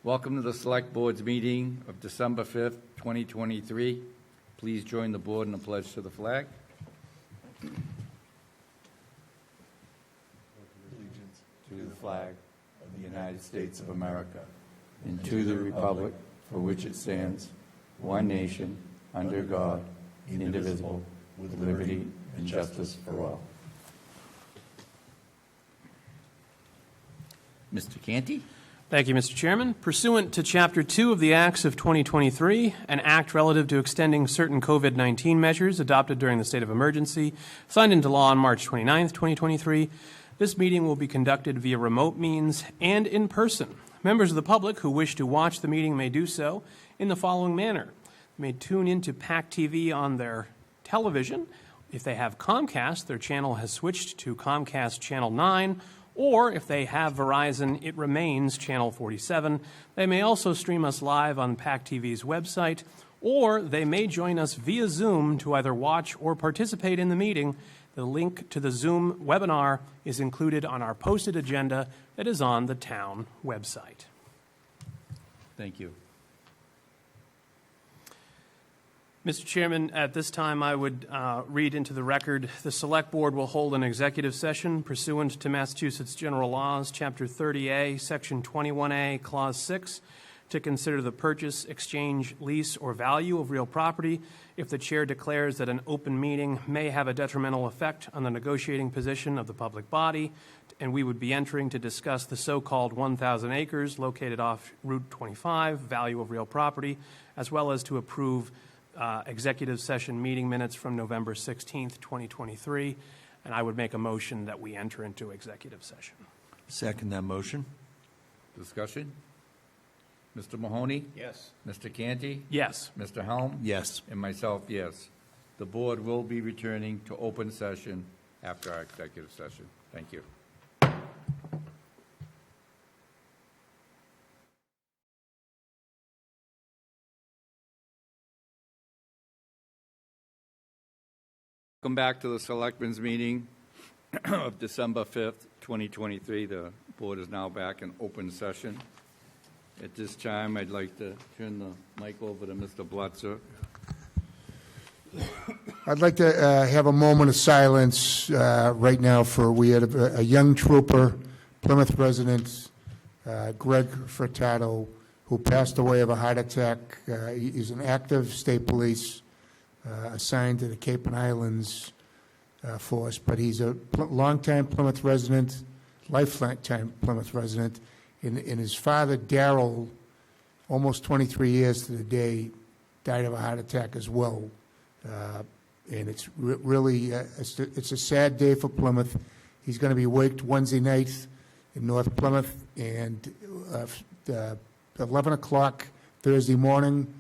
Welcome to the Select Board's meeting of December 5th, 2023. Please join the board in a pledge to the flag. Allegiance to the flag of the United States of America and to the republic for which it stands, one nation, under God, indivisible, with liberty and justice for all. Mr. Canty? Thank you, Mr. Chairman. Pursuant to Chapter 2 of the Acts of 2023, an act relative to extending certain COVID-19 measures adopted during the state of emergency, signed into law on March 29, 2023, this meeting will be conducted via remote means and in person. Members of the public who wish to watch the meeting may do so in the following manner. They may tune into PAC TV on their television. If they have Comcast, their channel has switched to Comcast Channel 9, or if they have Verizon, it remains Channel 47. They may also stream us live on PAC TV's website, or they may join us via Zoom to either watch or participate in the meeting. The link to the Zoom webinar is included on our posted agenda that is on the town website. Thank you. Mr. Chairman, at this time I would read into the record, the Select Board will hold an executive session pursuant to Massachusetts General Laws, Chapter 30A, Section 21A, Clause 6, to consider the purchase, exchange, lease, or value of real property if the Chair declares that an open meeting may have a detrimental effect on the negotiating position of the public body, and we would be entering to discuss the so-called 1,000 acres located off Route 25, value of real property, as well as to approve executive session meeting minutes from November 16th, 2023, and I would make a motion that we enter into executive session. Second that motion. Discussion? Mr. Mahoney? Yes. Mr. Canty? Yes. Mr. Helm? Yes. And myself, yes. The board will be returning to open session after our executive session. Thank you. Welcome back to the Selectmen's meeting of December 5th, 2023. The board is now back in open session. At this time, I'd like to turn the mic over to Mr. Blutzer. I'd like to have a moment of silence right now for, we had a young trooper, Plymouth resident, Greg Furtado, who passed away of a heart attack. He's an active state police assigned to the Cape and Islands force, but he's a longtime Plymouth resident, lifetime Plymouth resident, and his father, Darrell, almost 23 years to the day, died of a heart attack as well. And it's really, it's a sad day for Plymouth. He's going to be waked Wednesday night in North Plymouth, and 11 o'clock Thursday morning,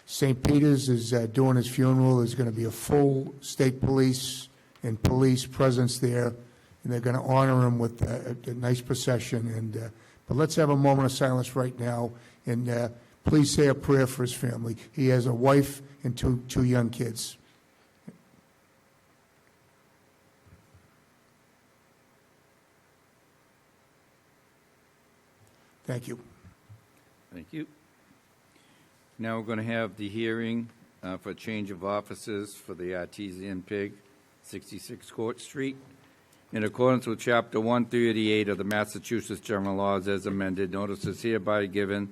St. Peter's is doing his funeral. There's going to be a full state police and police presence there, and they're going to honor him with a nice procession. And but let's have a moment of silence right now, and please say a prayer for his family. He has a wife and two young kids. Thank you. Thank you. Now we're going to have the hearing for change of offices for the Artesian Pig, 66 Court Street. In accordance with Chapter 138 of the Massachusetts General Laws as amended, notice is hereby given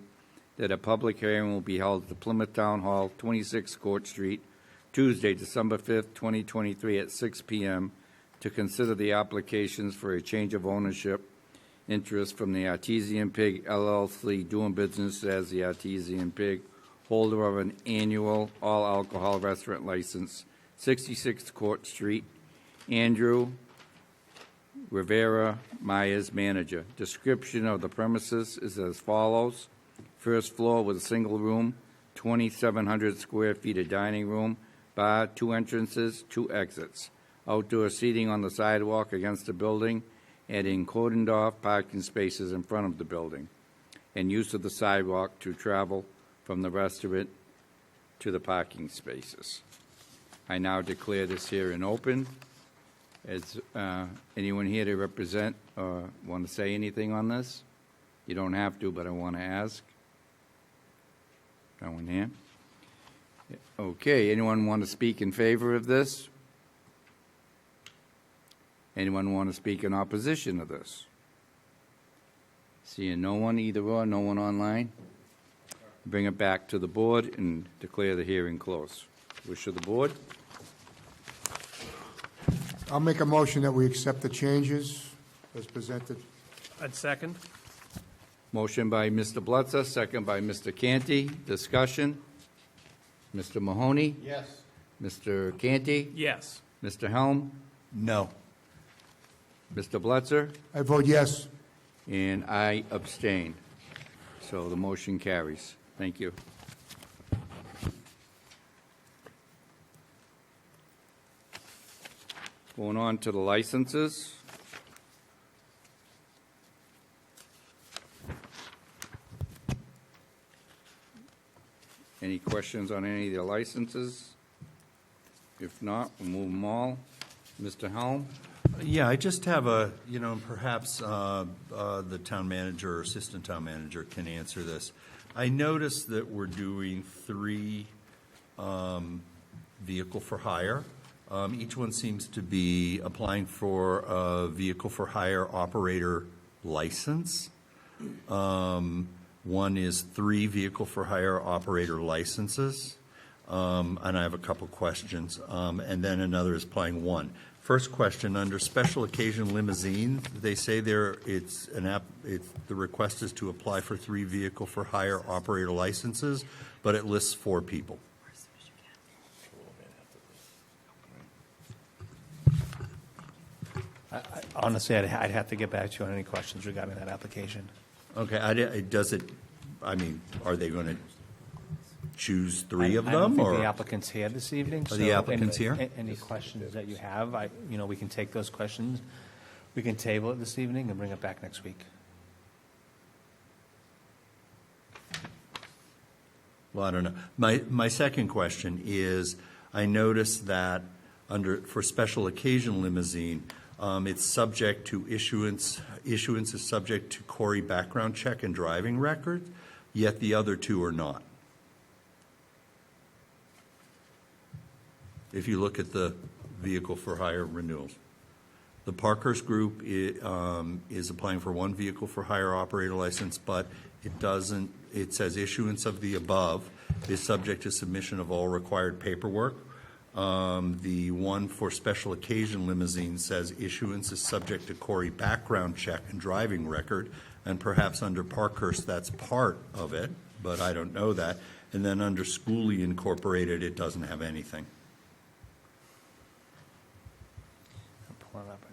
that a public hearing will be held at the Plymouth Town Hall, 26 Court Street, Tuesday, December 5th, 2023 at 6 p.m. to consider the applications for a change of ownership interest from the Artesian Pig LLC doing business as the Artesian Pig, holder of an annual all-alcohol restaurant license, 66 Court Street, Andrew Rivera Myers, manager. Description of the premises is as follows. First floor with a single room, 2,700 square feet of dining room, bar, 2 entrances, 2 exits. Outdoor seating on the sidewalk against the building, adding cordoned-off parking spaces in front of the building, and use of the sidewalk to travel from the restaurant to the parking spaces. I now declare this hearing open. Is anyone here to represent or want to say anything on this? You don't have to, but I want to ask. No one here? Okay, anyone want to speak in favor of this? Anyone want to speak in opposition of this? Seeing no one, either or, no one online? Bring it back to the board and declare the hearing closed. Wish of the board? I'll make a motion that we accept the changes as presented. I'd second. Motion by Mr. Blutzer, second by Mr. Canty. Discussion? Mr. Mahoney? Yes. Mr. Canty? Yes. Mr. Helm? No. Mr. Blutzer? I vote yes. And I abstain. So the motion carries. Thank you. Going on to the licenses. Any questions on any of the licenses? If not, we'll move them all. Mr. Helm? Yeah, I just have perhaps the town manager or assistant town manager can answer this. I noticed that we're doing 3 vehicle for hire. Each one seems to be applying for a vehicle for hire operator license. One is 3 vehicle for hire operator licenses. And I have a couple questions. And then another is applying 1. First question, under special occasion limousine, they say the request is to apply for 3 vehicle for hire operator licenses, but it lists 4 people. Honestly, I'd have to get back to you on any questions regarding that application. Okay, are they going to choose 3 of I don't them, think or? the applicant's here this evening. Are the so applicants here? Any questions that you have, we can take those questions. We can table it this evening and bring it back next week. Well, I don't know. My second question is, I noticed that for special occasion limousine, it's subject to issuance is subject to Corey background check and driving record, yet the other 2 are not. If you look at the vehicle for hire renewals. The Parkhurst Group is applying for 1 vehicle for hire operator license, but it says issuance of the above is subject to submission of all required paperwork. The one for special occasion limousine says issuance is subject to Corey background check and driving record, and perhaps under Parkhurst that's part of it, but I don't know that. And then under Schooley Incorporated, it doesn't have anything. I'll pull it up right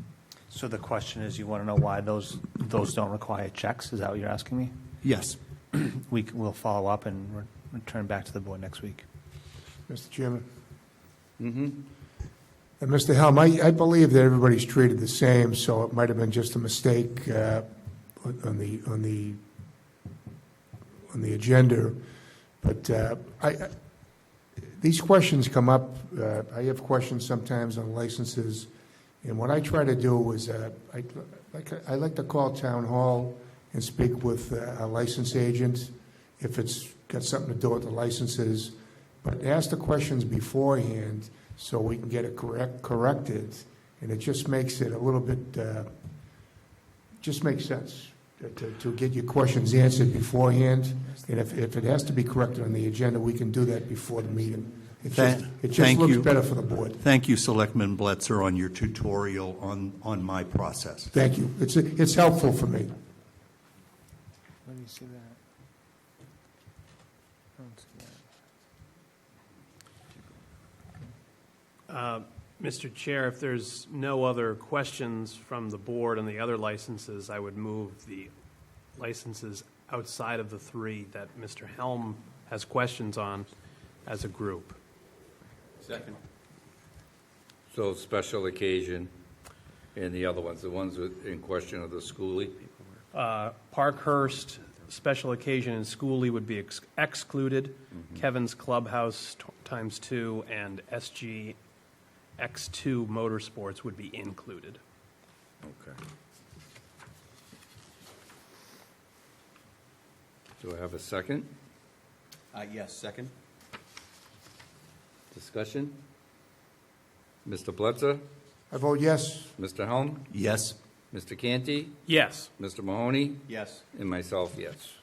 now. So the question is, you want to know why those don't require checks? Is that what you're asking me? Yes. We'll follow up and return back to the board next week. Mr. Chairman? And Mr. Helm, I believe that everybody's treated the same, so it might have been just a mistake on the agenda. But these questions come up. I have questions sometimes on licenses, and what I try to do is I like to call town hall and speak with a license agent if it's got something to do with the licenses, but ask the questions beforehand so we can get it corrected, and it just makes it a little bit, just makes sense to get your questions answered beforehand, and if it has to be corrected on the agenda, we can do that before the meeting. It just looks better for the board. Thank you, Selectman Bletzer, on your tutorial on my process. Thank you. It's helpful for me. Where do you see that? I don't see that. Mr. Chair, if there's no other questions from the board on the other licenses, I would move the licenses outside of the 3 that Mr. Helm has questions on as a group. Second. So special occasion and the other ones, the ones in question of the Schooley? Parkhurst, special occasion, and Schooley would be excluded. Kevin's Clubhouse ×2 and SG X2 Motorsports would be included. Okay. Do I have a second? Yes, second. Discussion? Mr. Blitzer? I vote yes. Mr. Helm? Yes. Mr. Canty? Yes. Mr. Mahoney? Yes. And myself, yes.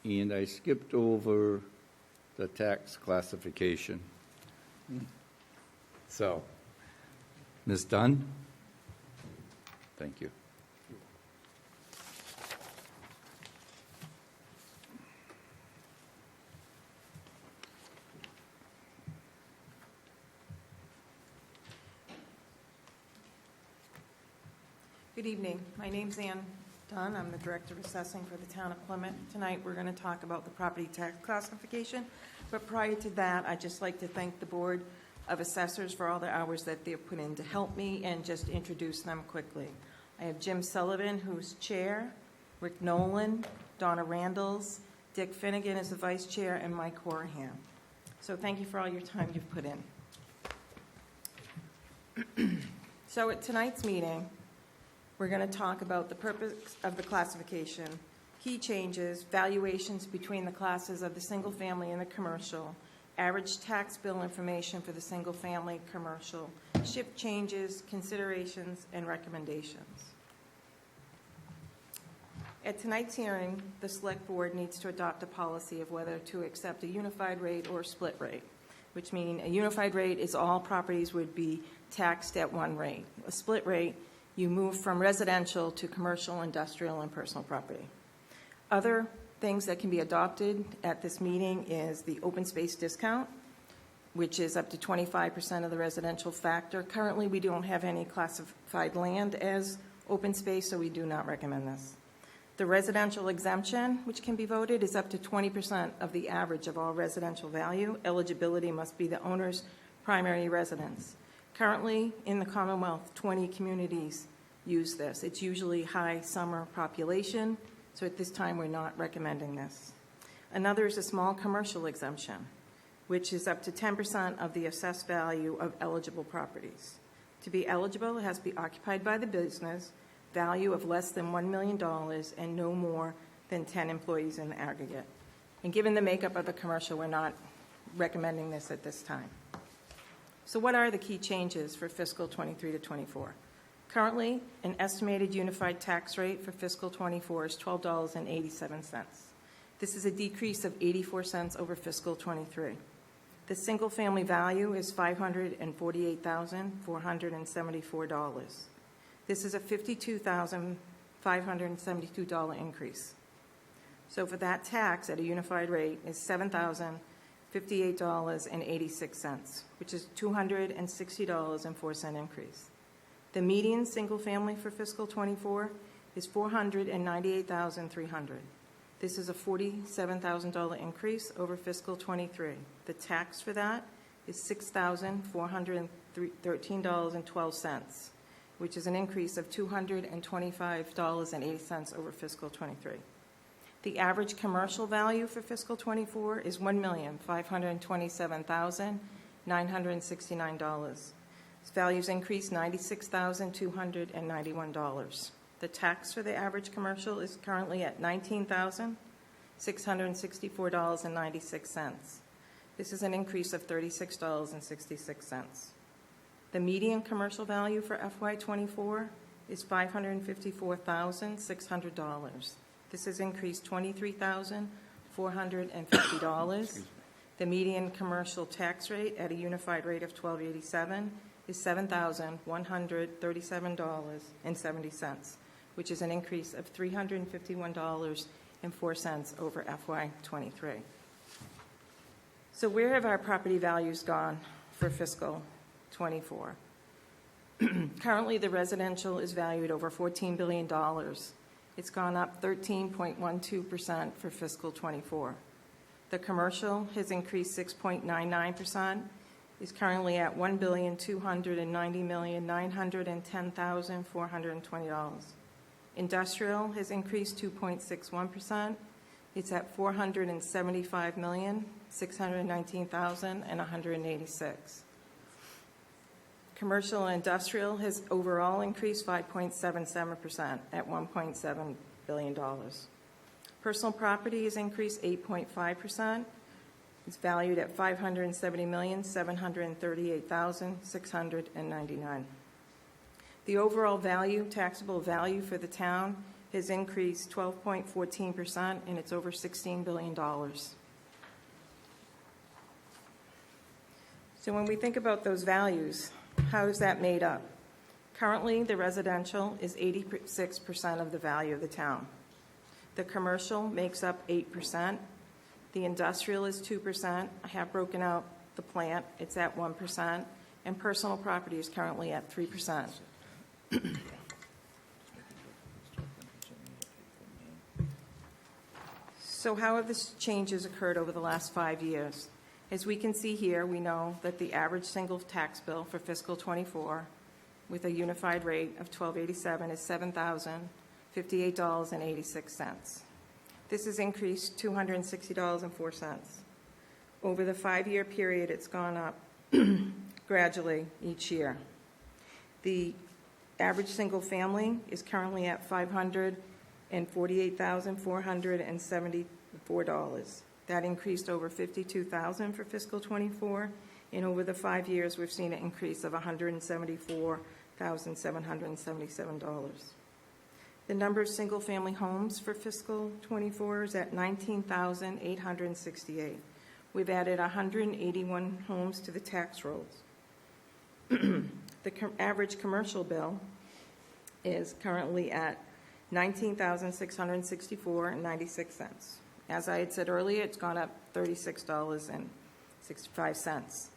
And I skipped over the tax classification. So, Ms. Dunn? Thank you. Good evening. My name's Ann Dunn. I'm the Director of Assessing for the Town of Plymouth. Tonight, we're going to talk about the property tax classification. But prior to that, I'd just like to thank the Board of Assessors for all the hours that they've put in to help me and just introduce them quickly. I have Jim Sullivan, who's Chair, Rick Nolan, Donna Randalls, Dick Finnegan is the Vice Chair, and Mike Horahan. So thank you for all your time you've put in. So at tonight's meeting, we're going to talk about the purpose of the classification, key changes, valuations between the classes of the single-family and the commercial, average tax bill information for the single-family commercial, shift changes, considerations, and recommendations. At tonight's hearing, the Select Board needs to adopt a policy of whether to accept a unified rate or a split rate, which means a unified rate is all properties would be taxed at one rate. A split rate, you move from residential to commercial, industrial, and personal property. Other things that can be adopted at this meeting is the open space discount, which is up to 25% of the residential factor. Currently, we don't have any classified land as open space, so we do not recommend this. The residential exemption, which can be voted, is up to 20% of the average of all residential value. Eligibility must be the owner's primary residence. Currently, in the Commonwealth, 20 communities use this. It's usually high summer population, so at this time, we're not recommending this. Another is a small commercial exemption, which is up to 10% of the assessed value of eligible properties. To be eligible, it has to be occupied by the business, value of less than $1 million, and no more than 10 employees in the aggregate. And given the makeup of the commercial, we're not recommending this at this time. So what are the key changes for fiscal 23 to 24? Currently, an estimated unified tax rate for fiscal 24 is $12.87. This is a decrease of 84 cents over fiscal 23. The single-family value is $548,474. This is a $52,572 increase. So for that tax at a unified rate is $7,058.86, which is $260.04 increase. The median single-family for fiscal 24 is $498,300. This is a $47,000 increase over fiscal 23. The tax for that is $6,413.12, which is an increase of $225.80 over fiscal 23. The average commercial value for fiscal 24 is $1,527,969. This value's increased $96,291. The tax for the average commercial is currently at $19,664.96. This is an increase of $36.66. The median commercial value for FY24 is $554,600. This has increased $23,450. The median commercial tax rate at a unified rate of $12.87 is $7,137.70, which is an increase of $351.04 over FY23. So where have our property values gone for fiscal 24? Currently, the residential is valued over $14 billion. It's gone up 13.12% for fiscal 24. The commercial has increased 6.99%, is currently at $1,290,910,420. Industrial has increased 2.61%. It's at $475,619,186. Commercial and industrial has overall increased 5.77% at $1.7 billion. Personal property has increased 8.5%. It's valued at $570,738,699. The overall value, taxable value for the town, has increased 12.14%, and it's over $16 billion. So when we think about those values, how is that made up? Currently, the residential is 86% of the value of the town. The commercial makes up 8%. The industrial is 2%. I have broken out the plant. It's at 1%. And personal property is currently at 3%. So how have these changes occurred over the last 5 years? As we can see here, we know that the average single tax bill for fiscal '24 with a unified rate of $12.87 is $7,058.86. This has increased $260.04. Over the 5-year period, it's gone up gradually each year. The average single family is currently at $548,474. That increased over $52,000 for fiscal '24, and over the 5 years, we've seen an increase of $174,777. The number of single-family homes for fiscal '24 is at 19,868. We've added 181 homes to the tax rolls. The average commercial bill is currently at $19,664.96. As I had said earlier, it's gone up $36.65.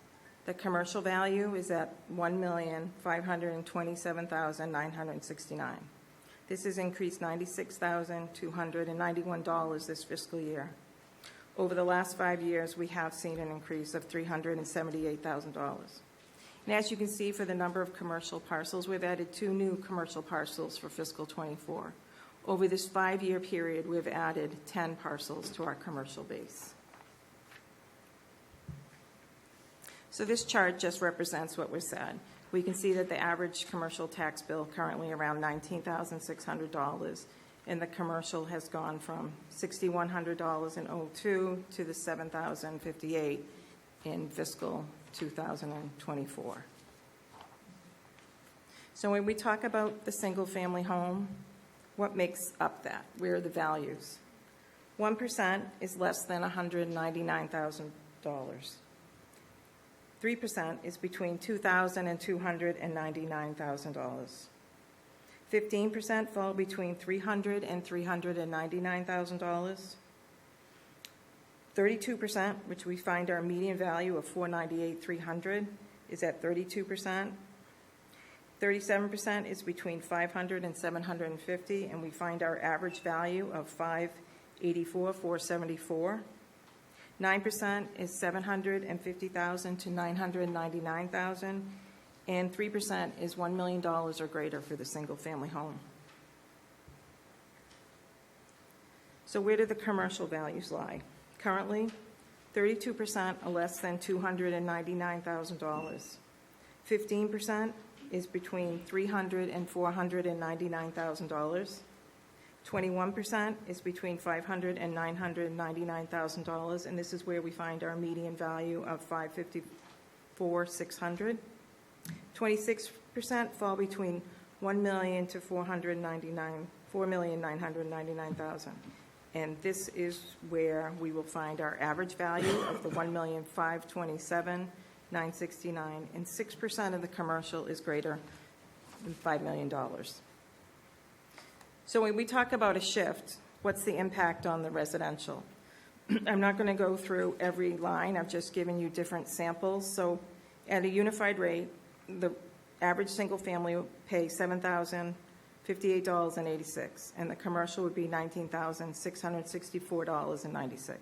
The commercial value is at $1,527,969. This has increased $96,291 this fiscal year. Over the last 5 years, we have seen an increase of $378,000. And as you can see, for the number of commercial parcels, we've added 2 new commercial parcels for fiscal '24. Over this 5-year period, we've added 10 parcels to our commercial base. So this chart just represents what was said. We can see that the average commercial tax bill currently around $19,600, and the commercial has gone from $6,100 in '02 to the $7,058 in fiscal 2024. So when we talk about the single-family home, what makes up that? Where are the values? 1% is less than $199,000. 3% is between $2,000 and $299,000. 15% fall between $300 and $399,000. 32%, which we find our median value of $498,300, is at 32%. 37% is between $500 and $750, and we find our average value of $584,474. 9% is $750,000 to $999,000, and 3% is $1 million or greater for the single-family home. So where do the commercial values lie? Currently, 32% are less than $299,000. 15% is between $300,000 and $499,000. 21% is between $500,000 and $999,000, and this is where we find our median value of $554,600. 26% fall between $1 million to $4,999,000, and this is where we will find our average value of the $1,527,969, and 6% of the commercial is greater than $5 million. So when we talk about a shift, what's the impact on the residential? I'm not going to go through every line. I've just given you different samples. So at a unified rate, the average single family will pay $7,058.86, and the commercial would be $19,664.96.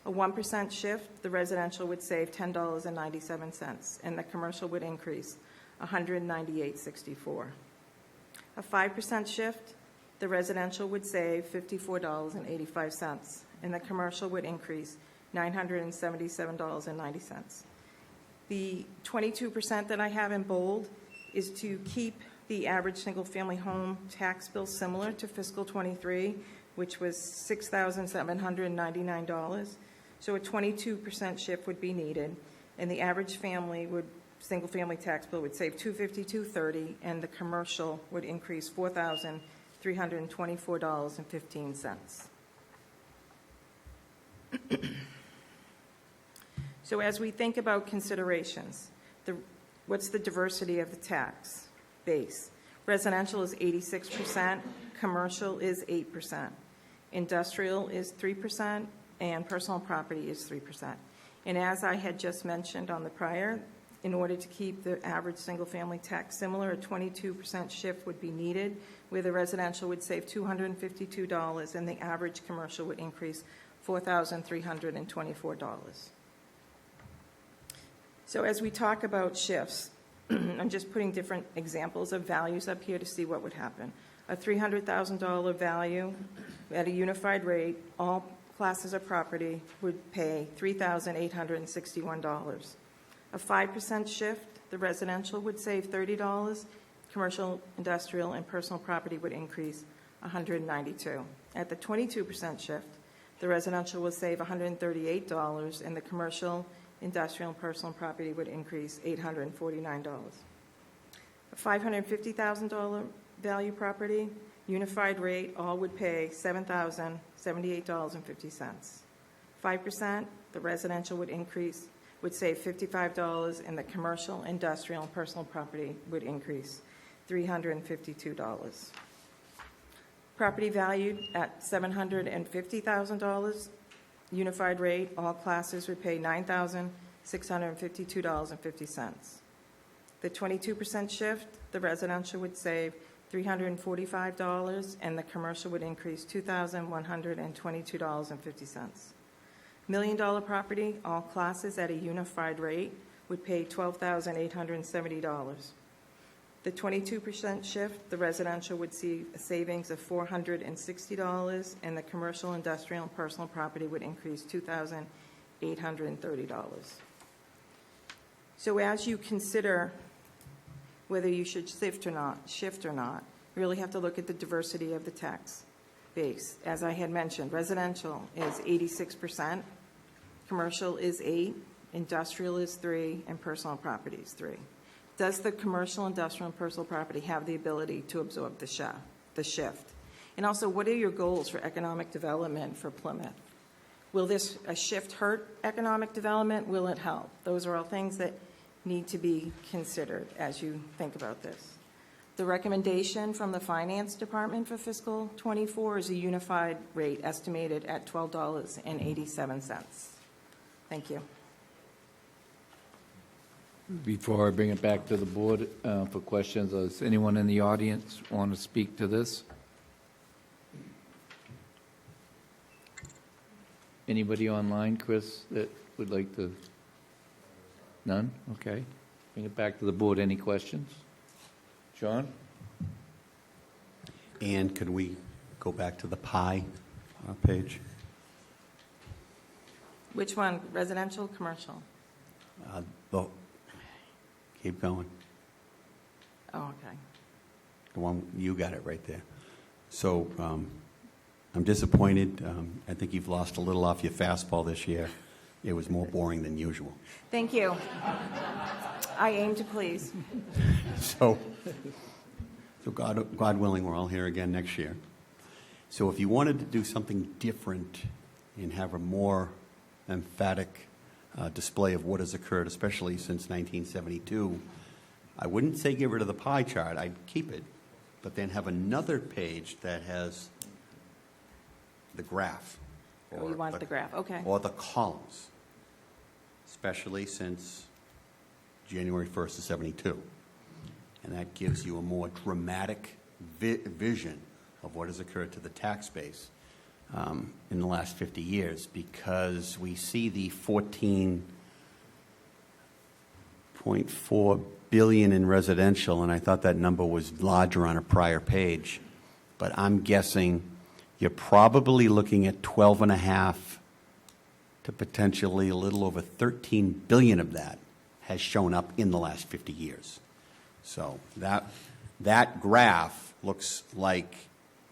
A 1% shift, the residential would save $10.97, and the commercial would increase $198.64. A 5% shift, the residential would save $54.85, and the commercial would increase $977.90. The 22% that I have in bold is to keep the average single-family home tax bill similar to fiscal '23, which was $6,799. So a 22% shift would be needed, and the average single-family tax bill would save $252.30, and the commercial would increase $4,324.15. So as we think about considerations, what's the diversity of the tax base? Residential is 86%, commercial is 8%, industrial is 3%, and personal property is 3%. And as I had just mentioned on the prior, in order to keep the average single-family tax similar, a 22% shift would be needed, where the residential would save $252 and the average commercial would increase $4,324. So as we talk about shifts, I'm just putting different examples of values up here to see what would happen. A $300,000 value at a unified rate, all classes of property would pay $3,861. A 5% shift, the residential would save $30, commercial, industrial, and personal property would increase $192. At the 22% shift, the residential would save $138, and the commercial, industrial, and personal property would increase $849. A $550,000 value property, unified rate, all would pay $7,078.50. 5%, the residential would save $55, and the commercial, industrial, and personal property would increase $352. Property valued at $750,000, unified rate, all classes would pay $9,652.50. The 22% shift, the residential would save $345, and the commercial would increase $2,122.50. $1 million property, all classes at a unified rate, would pay $12,870. The 22% shift, the residential would see a savings of $460, and the commercial, industrial, and personal property would increase $2,830. So as you consider whether you should shift or not, you really have to look at the diversity of the tax base. As I had mentioned, residential is 86%, commercial is 8%, industrial is 3%, and personal property is 3%. Does the commercial, industrial, and personal property have the ability to absorb the shift? And also, what are your goals for economic development for Plymouth? Will a shift hurt economic development? Will it help? Those are all things that need to be considered as you think about this. The recommendation from the Finance Department for fiscal '24 is a unified rate estimated at $12.87. Thank you. Before I bring it back to the board for questions, does anyone in the audience want to speak to this? Anybody online, Chris, that would like to? None? Okay. Bring it back to the board. Any questions? John? And could we go back to the pie page? Which one? Residential, commercial? Well, keep going. Oh, okay. The one, you got it right there. So I'm disappointed. I think you've lost a little off your fastball this year. It was more boring than usual. Thank you. I aim to please. So God willing, we're all here again next year. So if you wanted to do something different and have a more emphatic display of what has occurred, especially since 1972, I wouldn't say get rid of the pie chart. I'd keep it, but then have another page that has the graph. Oh, you want the graph, okay. Or the columns, especially since January 1st of '72. And that gives you a more dramatic vision of what has occurred to the tax base in the last 50 years, because we see the $14.4 billion in residential, and I thought that number was larger on a prior page, but I'm guessing you're probably looking at 12.5 to potentially a little over 13 billion of that has shown up in the last 50 years. So that That graph looks like,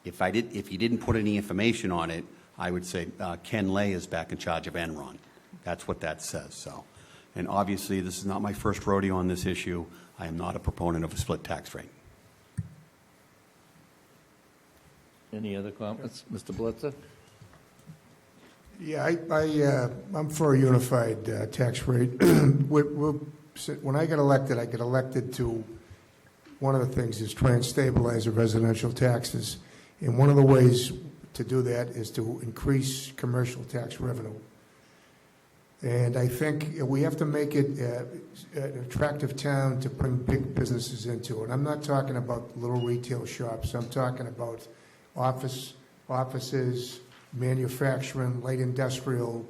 if you didn't put any information on it, I would say Ken Lay is back in charge of Enron. That's what that says, so. And obviously, this is not my first rodeo on this issue. I am not a proponent of a split tax rate. Any other comments? Mr. Blitzer? Yeah, I'm for a unified tax rate. When I got elected to, one of the things is try and stabilize the residential taxes. And one of the ways to do that is to increase commercial tax revenue. And I think we have to make it an attractive town to bring big businesses into. And I'm not talking about little retail shops. I'm talking about offices, manufacturing, light industrial.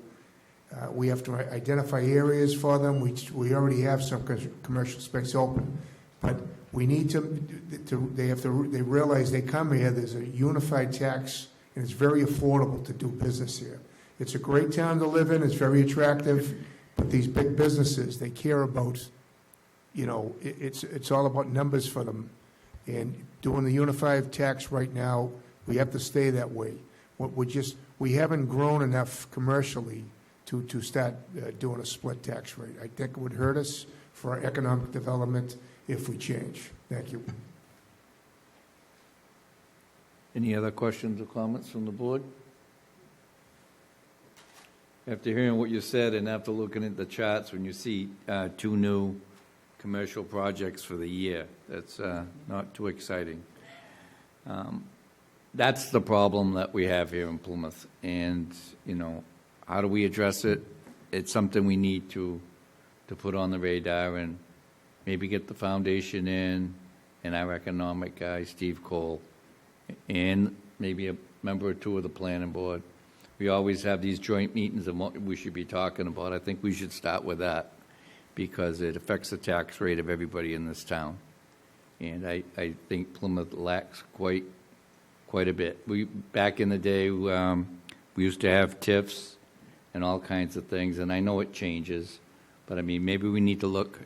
We have to identify areas for them. We already have some commercial space open, but we need they realize they come here, there's a unified tax, and it's very affordable to do business here. It's a great town to live in, it's very attractive, but these big businesses, they care about, it's all about numbers for them. And doing the unified tax right now, we have to stay that way. We haven't grown enough commercially to start doing a split tax rate. I think it would hurt us for our economic development if we change. Thank you. Any other questions or comments from the board? After hearing what you said and after looking at the charts, when you see 2 new commercial projects for the year, that's not too exciting. That's the problem that we have here in Plymouth. And, how do we address it? It's something we need to put on the radar and maybe get the foundation in, and our economic guy, Steve Cole, and maybe a member or two of the planning board. We always have these joint meetings and what we should be talking about. I think we should start with that because it affects the tax rate of everybody in this town. And I think Plymouth lacks quite a bit. Back in the day, we used to have TIFs and all kinds of things, and I know it changes, but I mean, maybe we need to look,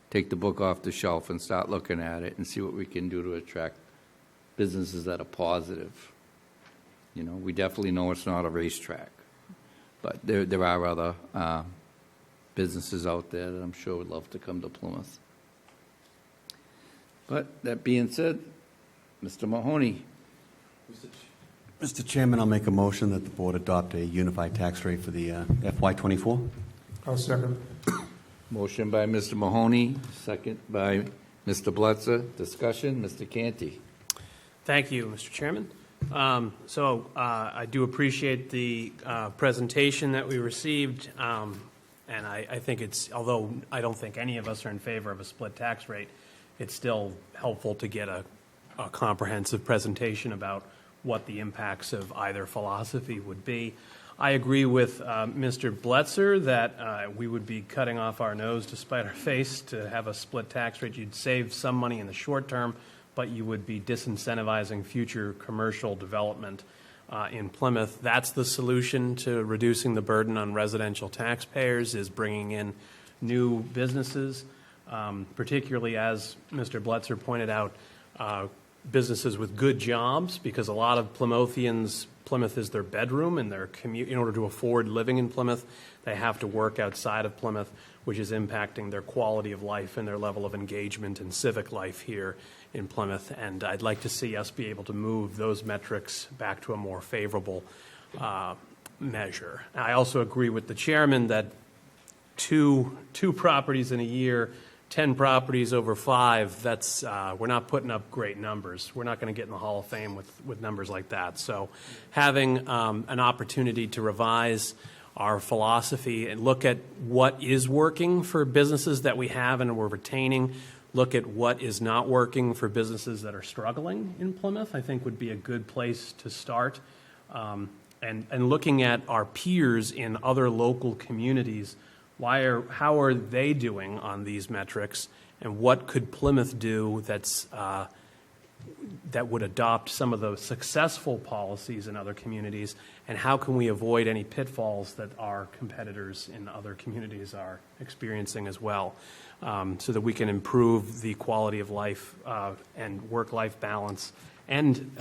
take the book off the shelf and start looking at it and see what we can do to attract businesses that are positive. We definitely know it's not a racetrack, but there are other businesses out there that I'm sure would love to come to Plymouth. But that being said, Mr. Mahoney. Mr. Chairman, I'll make a motion that the board adopt a unified tax rate for the FY24. I'll second. Motion by Mr. Mahoney, second by Mr. Blitzer. Discussion, Mr. Canty. Thank you, Mr. Chairman. I do appreciate the presentation that we received, and I think it's, although I don't think any of us are in favor of a split tax rate, it's still helpful to get a comprehensive presentation about what the impacts of either philosophy would be. I agree with Mr. Blitzer that we would be cutting off our nose to spite our face to have a split tax rate. You'd save some money in the short term, but you would be disincentivizing future commercial development in Plymouth. That's the solution to reducing the burden on residential taxpayers, is bringing in new businesses, particularly, as Mr. Blitzer pointed out, businesses with good jobs, because a lot of Plymouthians, Plymouth is their bedroom, and their commute. In order to afford living in Plymouth, they have to work outside of Plymouth, which is impacting their quality of life and their level of engagement in civic life here in Plymouth. And I'd like to see us be able to move those metrics back to a more favorable measure. I also agree with the chairman that two properties in a year, 10 properties over 5, that's, we're not putting up great numbers. We're not going to get in the Hall of Fame with numbers like that. So having an opportunity to revise our philosophy and look at what is working for businesses that we have and we're retaining, look at what is not working for businesses that are struggling in Plymouth, I think would be a good place to start. And looking at our peers in other local communities, how are they doing on these metrics, and what could Plymouth do that's that would adopt some of the successful policies in other communities, and how can we avoid any pitfalls that our competitors in other communities are experiencing as well, so that we can improve the quality of life and work-life balance and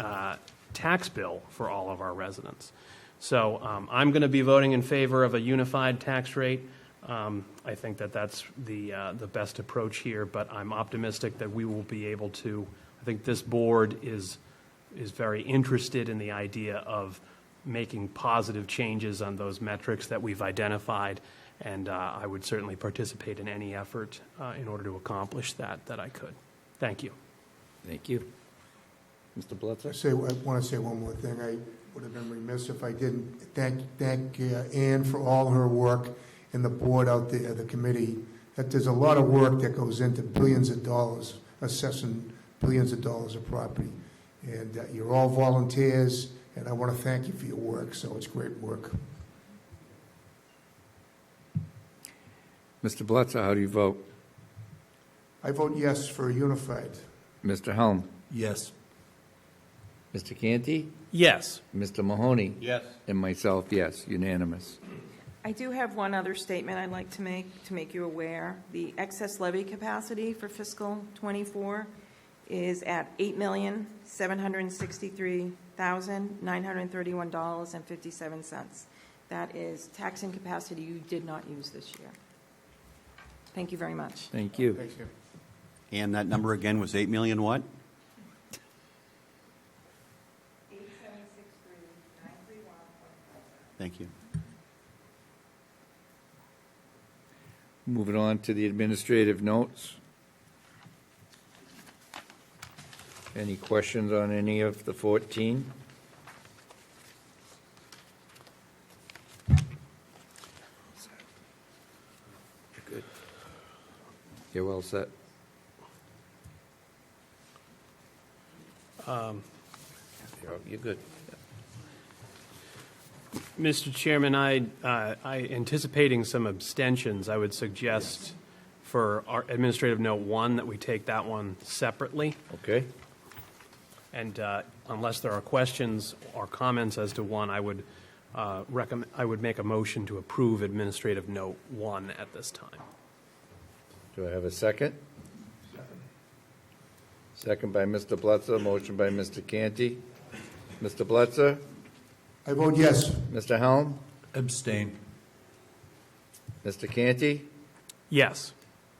tax bill for all of our residents. So I'm going to be voting in favor of a unified tax rate. I think that that's the best approach here, but I'm optimistic that we will be able to. I think this board is very interested in the idea of making positive changes on those metrics that we've identified, and I would certainly participate in any effort in order to accomplish that I could. Thank you. Thank you. Mr. Blitzer? I want to say one more thing. I would have been remiss if I didn't thank Ann for all her work and the board out there, the committee. That there's a lot of work that goes into billions of dollars, assessing billions of dollars of property. And you're all volunteers, and I want to thank you for your work. So it's great work. Mr. Blitzer, how do you vote? I vote yes for unified. Mr. Helm? Yes. Mr. Canty? Yes. Mr. Mahoney? Yes. And myself, yes, unanimous. I do have one other statement I'd like to make you aware. The excess levy capacity for fiscal '24 is at $8,763,931.57. That is taxing capacity you did not use this year. Thank you very much. Thank you. Thank you. And that number again was 8 million what? 8,763,931.57. Thank you. Moving on to the administrative notes. Any questions on any of the 14? You're good. You're well set. You're good. Mr. Chairman, I anticipating some abstentions, I would suggest for our administrative note 1 that we take that one separately. Okay. And unless there are questions or comments as to 1, I would make a motion to approve administrative note 1 at this time. Do I have a second? Second by Mr. Blitzer, motion by Mr. Canty. Mr. Blitzer? I vote yes. Mr. Helm? Abstain. Mr. Canty? Yes.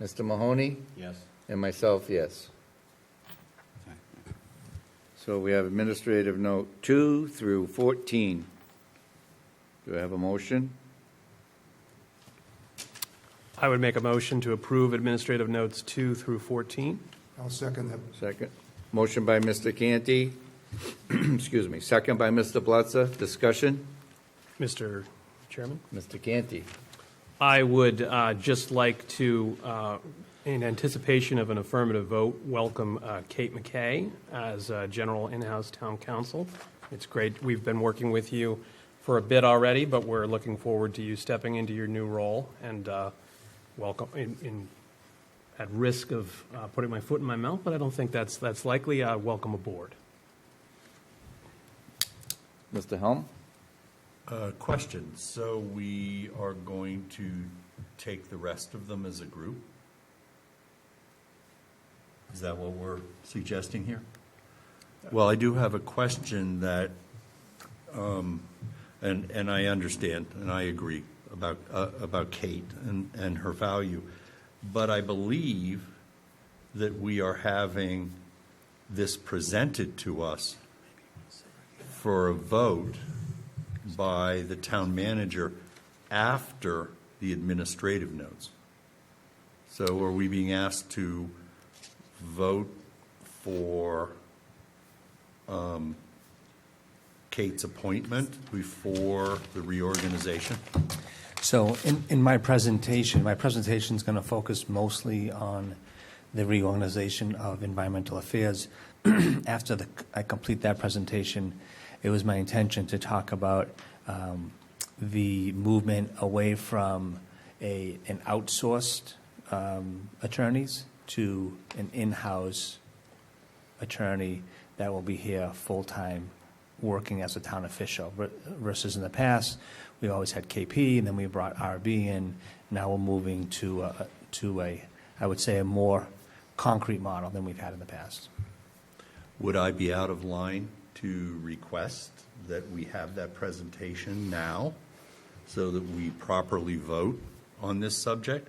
Mr. Mahoney? Yes. And myself, yes. So we have administrative note 2 through 14. Do I have a motion? I would make a motion to approve administrative notes 2 through 14. I'll second that. Second. Motion by Mr. Canty. Excuse me. Second by Mr. Blitzer. Discussion? Mr. Chairman? Mr. Canty. I would just like to, in anticipation of an affirmative vote, welcome Kate McKay as General In-House Town Council. It's great. We've been working with you for a bit already, but we're looking forward to you stepping into your new role, and welcome at risk of putting my foot in my mouth, but I don't think that's likely. Welcome aboard. Mr. Helm? Question. So we are going to take the rest of them as a group? Is that what we're suggesting here? Well, I do have a question that, and I understand and I agree about Kate and her value, but I believe that we are having this presented to us for a vote by the town manager after the administrative notes. So are we being asked to vote for Kate's appointment before the reorganization? So in my presentation is going to focus mostly on the reorganization of environmental affairs. After I complete that presentation, it was my intention to talk about the movement away from an outsourced attorneys to an in-house attorney that will be here full-time working as a town official, versus in the past, we always had KP, and then we brought RB in. Now we're moving to a, I would say, a more concrete model than we've had in the past. Would I be out of line to request that we have that presentation now so that we properly vote on this subject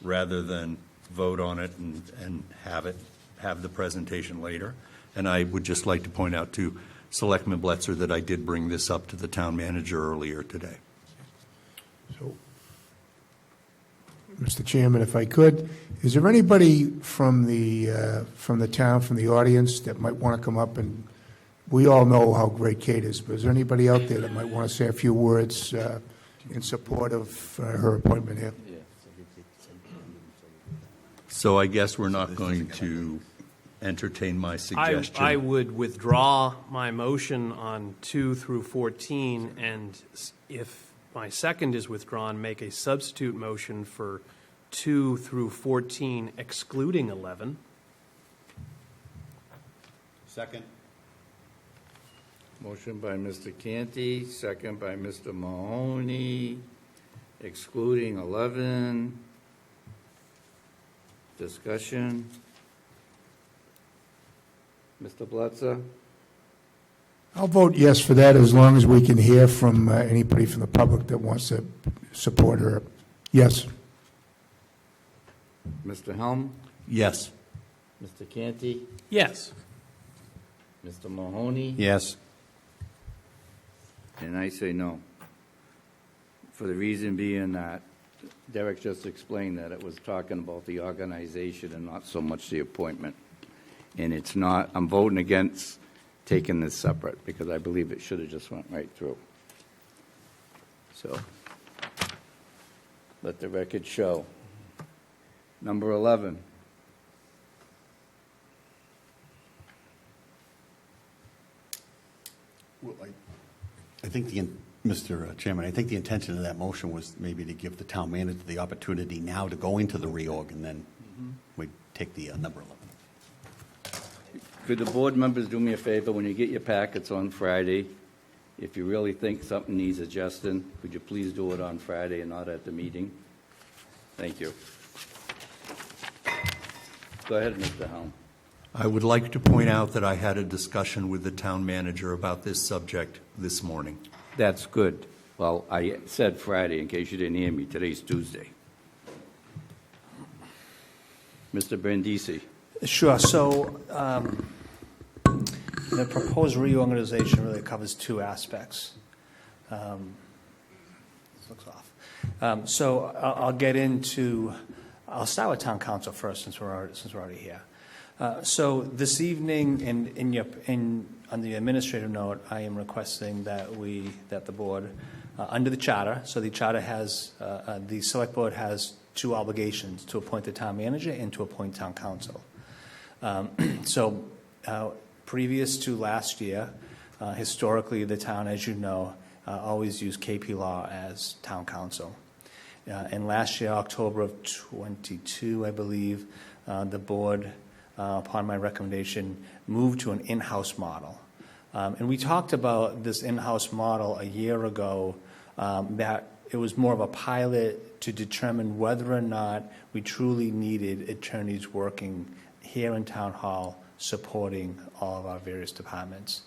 rather than vote on it and have the presentation later? And I would just like to point out to Selectman Bletzer that I did bring this up to the town manager earlier today. So, Mr. Chairman, if I could, is there anybody from the town, from the audience, that might want to come up? And we all know how great Kate is, but is there anybody out there that might want to say a few words in support of her appointment here? So I guess we're not going to entertain my suggestion. I would withdraw my motion on 2 through 14, and if my second is withdrawn, make a substitute motion for 2 through 14, excluding 11. Second. Motion by Mr. Canty, second by Mr. Mahoney, excluding 11. Discussion. Mr. Bletzer? I'll vote yes for that, as long as we can hear from anybody from the public that wants to support her. Yes. Mr. Helm? Yes. Mr. Canty? Yes. Mr. Mahoney? Yes. And I say no. For the reason being that Derek just explained that it was talking about the organization and not so much the appointment. And it's not, I'm voting against taking this separate because I believe it should have just went right through. So, let the record show. Number 11. Well, I think Mr. Chairman, I think the intention of that motion was maybe to give the town manager the opportunity now to go into the reorg, and then we take the number 11. Could the board members do me a favor, when you get your packets on Friday, if you really think something needs adjusting, could you please do it on Friday and not at the meeting? Thank you. Go ahead, Mr. Helm. I would like to point out that I had a discussion with the town manager about this subject this morning. That's good. Well, I said Friday, in case you didn't hear me. Today's Tuesday. Mr. Brandisi. Sure. So the proposed reorganization really covers two aspects. This looks off. So I'll get into. I'll start with town council first, since we're already here. So this evening, on the administrative note, I am requesting that the board, under the charter, so the charter has the select board has two obligations: to appoint the town manager and to appoint town council. So previous to last year, historically, the town, as you know, always used KP Law as town council. And last year, October of 22, I believe, the board, upon my recommendation, moved to an in-house model. And we talked about this in-house model a year ago, that it was more of a pilot to determine whether or not we truly needed attorneys working here in Town Hall supporting all of our various departments.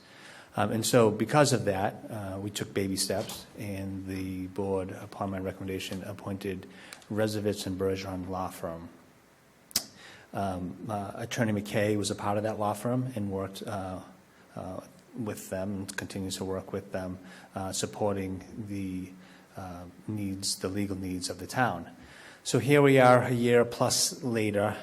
And so because of that, we took baby steps, and the board, upon my recommendation, appointed Rezovitz and Bergeron law firm. Attorney McKay was a part of that law firm and worked with them, and continues to work with them, supporting the legal needs of the town. So here we are a year plus later,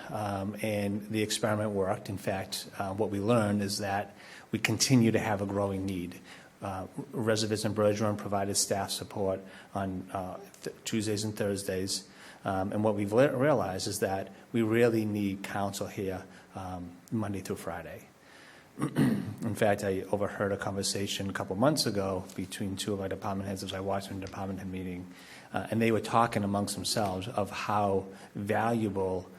and the experiment worked. In fact, what we learned is that we continue to have a growing need. Rezovitz and Bergeron provided staff support on Tuesdays and Thursdays. And what we've realized is that we really need counsel here Monday through Friday. In fact, I overheard a conversation a couple months ago between two of our department heads as I watched a department head meeting, and they were talking amongst themselves of how valuable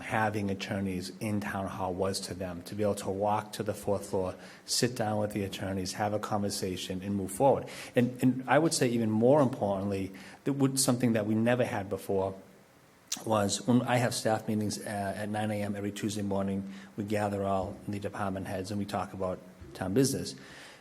having attorneys in town hall was to them, to be able to walk to the fourth floor, sit down with the attorneys, have a conversation, and move forward. And I would say even more importantly, something that we never had before was when I have staff meetings at 9 a.m. every Tuesday morning, we gather all the department heads and we talk about town business.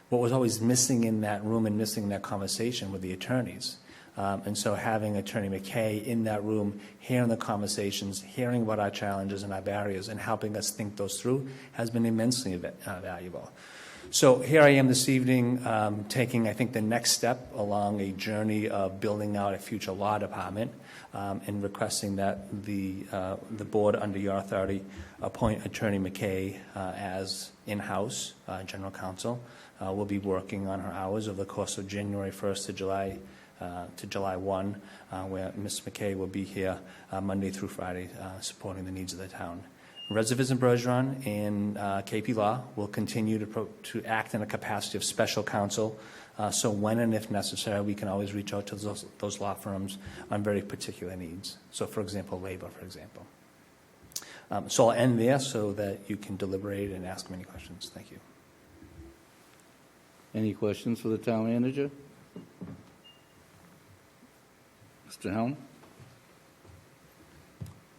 What was always missing in that room and missing in that conversation were the attorneys. And so having Attorney McKay in that room, hearing the conversations, hearing about our challenges and our barriers, and helping us think those through has been immensely valuable. So here I am this evening, taking, I think, the next step along a journey of building out a future law department, and requesting that the board, under your authority, appoint Attorney McKay as in-house general counsel. We'll be working on her hours over the course of January 1st to July 1, where Ms. McKay will be here Monday through Friday, supporting the needs of the town. Reservis and Bergeron and KP Law will continue to act in a capacity of special counsel, so when and if necessary, we can always reach out to those law firms on very particular needs. So, for example, labor, for example. So I'll end there so that you can deliberate and ask me any questions. Thank you. Any questions for the town manager? Mr. Helm?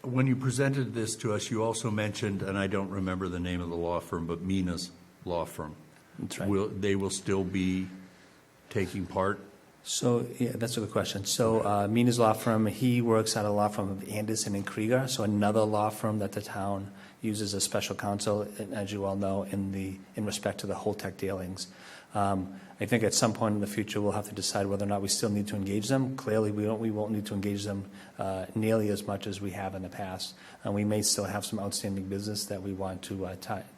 When you presented this to us, you also mentioned, and I don't remember the name of the law firm, but Mina's law firm. That's right. They will still be taking part? So, yeah, that's a good question. So, Mina's law firm, he works at a law firm of Anderson and Krieger, so another law firm that the town uses as special counsel, as you all know, in respect to the Holtec dealings. I think at some point in the future we'll have to decide whether or not we still need to engage them. Clearly, we won't need to engage them nearly as much as we have in the past, and we may still have some outstanding business that we want to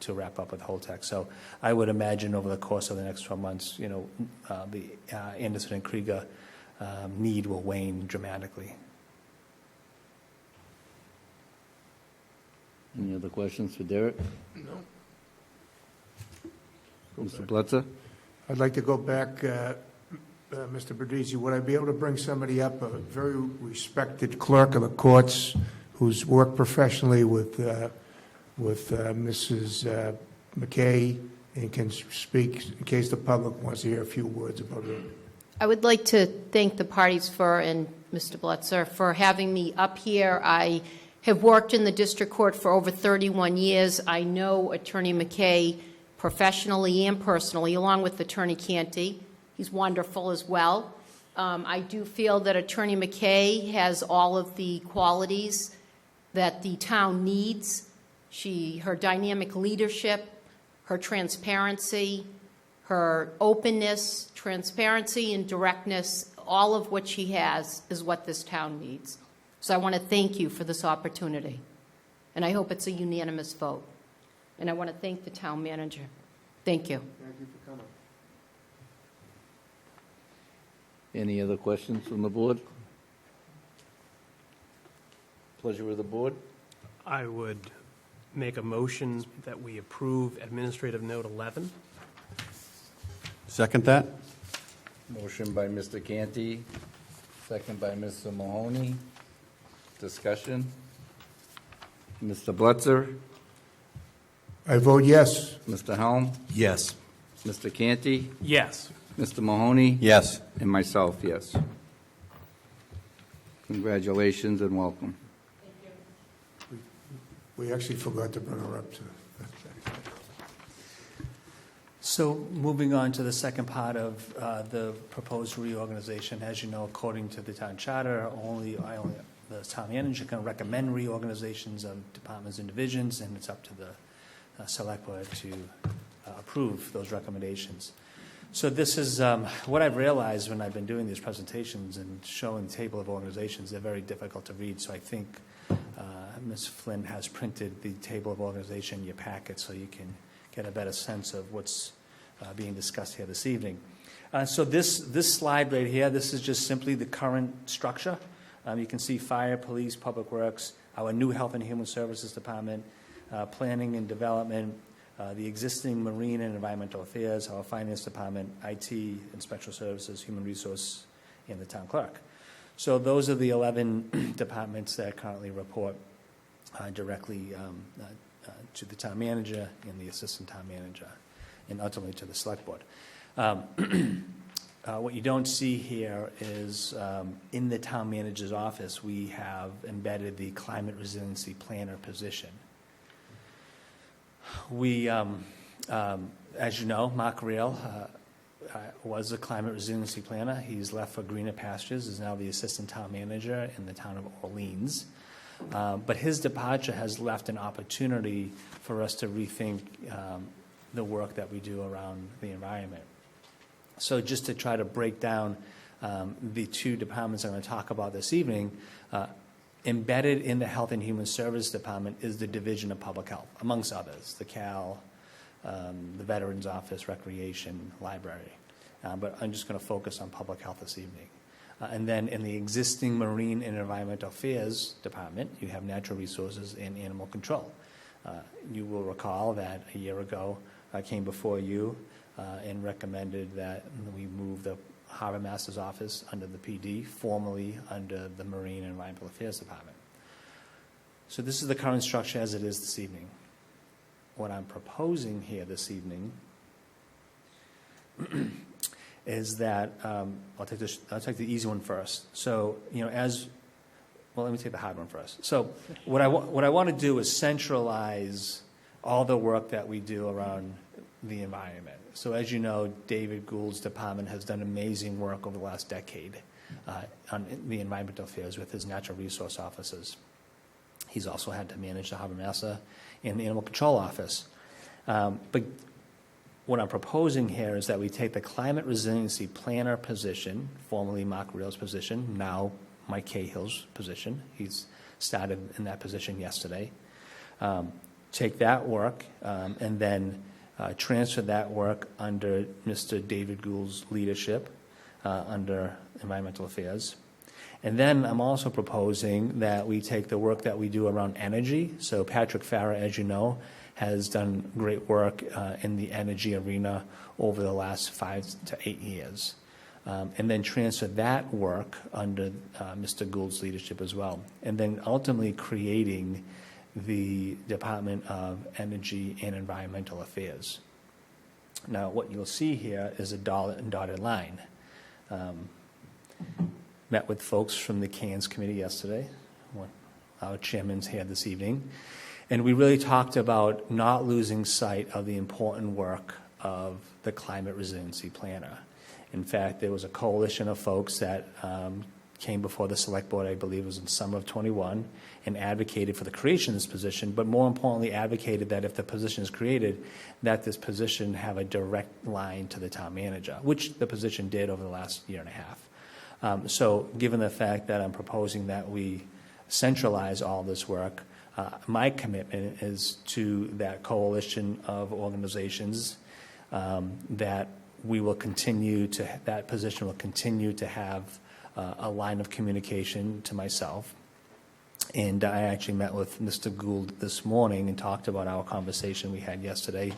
wrap up with Holtec. So I would imagine over the course of the next 12 months, the Anderson and Krieger need will wane dramatically. Any other questions for Derek? No. Mr. Blitzer? I'd like to go back, Mr. Berdizzi, would I be able to bring somebody up, a very respected clerk of the courts who's worked professionally with Mrs. McKay and can speak in case the public wants to hear a few words about it? I would like to thank the parties and Mr. Blitzer for having me up here. I have worked in the district court for over 31 years. I know Attorney McKay professionally and personally, along with Attorney Canty. He's wonderful as well. I do feel that Attorney McKay has all of the qualities that the town needs. Her dynamic leadership, her transparency, her openness, transparency and directness, all of which she has is what this town needs. So I want to thank you for this opportunity. And I hope it's a unanimous vote. And I want to thank the town manager. Thank you. Thank you for coming. Any other questions from the board? Pleasure of the board. I would make a motion that we approve Administrative Note 11. Second that? Motion by Mr. Canty, second by Mr. Mahoney. Discussion. Mr. Blitzer? I vote yes. Mr. Helm? Yes. Mr. Canty? Yes. Mr. Mahoney? Yes. And myself, yes. Congratulations and welcome. We actually forgot to bring her up to. So moving on to the second part of the proposed reorganization, as you know, according to the town charter, the town manager can recommend reorganizations of departments and divisions, and it's up to the select board to approve those recommendations. So this is what I've realized when I've been doing these presentations and showing the table of organizations. They're very difficult to read, so I think Ms. Flynn has printed the table of organization in your packet so you can get a better sense of what's being discussed here this evening. So this slide right here, this is just simply the current structure. You can see fire, police, public works, our new health and human services department, planning and development, the existing marine and environmental affairs, our finance department, IT and special services, human resource, and the town clerk. So those are the 11 departments that currently report directly to the town manager and the assistant town manager, and ultimately to the select board. What you don't see here is in the town manager's office, we have embedded the climate resiliency planner position. We, as you know, Mark Reel was a climate resiliency planner. He's left for greener pastures, is now the assistant town manager in the town of Orleans. But his departure has left an opportunity for us to rethink the work that we do around the environment. So just to try to break down the two departments I'm going to talk about this evening, embedded in the Health and Human Services Department is the Division of Public Health, amongst others, the CAL, the Veterans Office, Recreation, Library. But I'm just going to focus on public health this evening. And then in the existing Marine and Environmental Affairs Department, you have Natural Resources and Animal Control. You will recall that a year ago I came before you and recommended that we move the Harbor Master's Office under the PD, formerly under the Marine and Environmental Affairs Department. So this is the current structure as it is this evening. What I'm proposing here this evening is that I'll take the easy one first. So, let me take the hard one first. So what I want to do is centralize all the work that we do around the environment. So as you know, David Gould's department has done amazing work over the last decade on the environmental affairs with his natural resource offices. He's also had to manage the Harbor Master and the Animal Control Office. But what I'm proposing here is that we take the climate resiliency planner position, formerly Mark Reel's position, now Mike Cahill's position. He's started in that position yesterday. Take that work and then transfer that work under Mr. David Gould's leadership under Environmental Affairs. And then I'm also proposing that we take the work that we do around energy. So Patrick Farah, as you know, has done great work in the energy arena over the last 5 to 8 years. And then transfer that work under Mr. Gould's leadership as well. And then ultimately creating the Department of Energy and Environmental Affairs. Now, what you'll see here is a dotted line. Met with folks from the CANS committee yesterday. Our chairman's here this evening. And we really talked about not losing sight of the important work of the climate resiliency planner. In fact, there was a coalition of folks that came before the select board, I believe it was in summer of 21, and advocated for the creation of this position, but more importantly advocated that if the position is created, that this position have a direct line to the town manager, which the position did over the last year and a half. So given the fact that I'm proposing that we centralize all this work, my commitment is to that coalition of organizations that we will continue to, that position will continue to have a line of communication to myself. And I actually met with Mr. Gould this morning and talked about our conversation we had yesterday.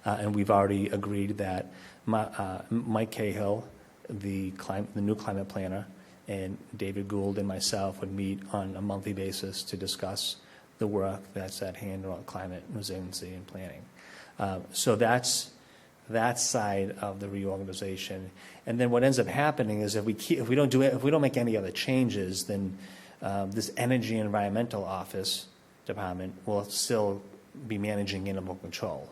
And we've already agreed that Mike Cahill, the new climate planner, and David Gould and myself would meet on a monthly basis to discuss the work that's at hand around climate resiliency and planning. So that's that side of the reorganization. And then what ends up happening is if we don't make any other changes, then this Energy and Environmental Office Department will still be managing animal control.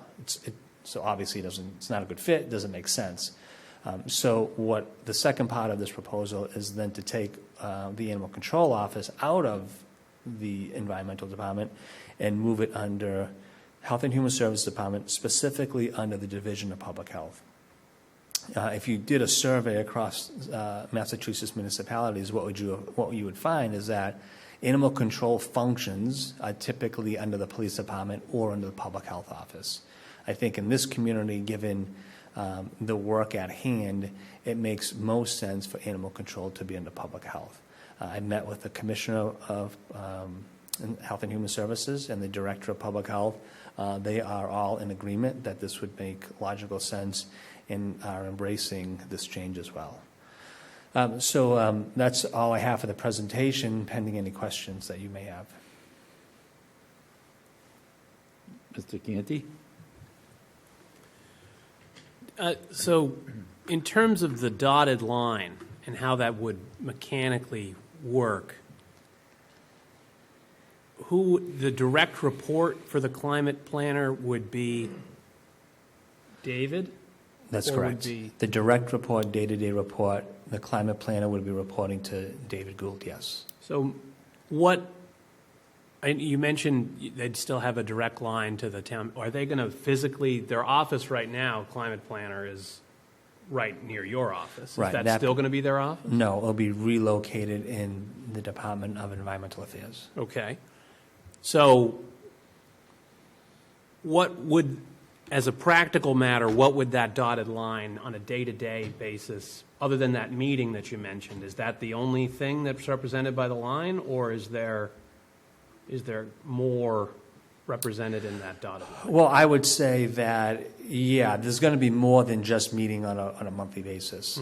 So obviously it's not a good fit, doesn't make sense. So what the second part of this proposal is then to take the Animal Control Office out of the Environmental Department and move it under Health and Human Services Department, specifically under the Division of Public Health. If you did a survey across Massachusetts municipalities, what you would find is that animal control functions are typically under the police department or under the public health office. I think in this community, given the work at hand, it makes most sense for animal control to be under public health. I met with the Commissioner of Health and Human Services and the Director of Public Health. They are all in agreement that this would make logical sense and are embracing this change as well. So that's all I have for the presentation, pending any questions that you may have. Mr. Canty? So, in terms of the dotted line and how that would mechanically work, the direct report for the climate planner would be David? That's Or would correct. be- The direct report, day-to-day report, the climate planner would be reporting to David Gould, yes. So you mentioned they'd still have a direct line to the town. Are they going to physically, their office right now, climate planner, is right near your office? Right, Is that that- still going to be their office? No, it'll be relocated in the Department of Environmental Affairs. Okay. So what would, as a practical matter, what would that dotted line on a day-to-day basis, other than that meeting that you mentioned, is that the only thing that's represented by the line, or is there more represented in that dotted line? Well, I would say that, yeah, there's going to be more than just meeting on a monthly basis,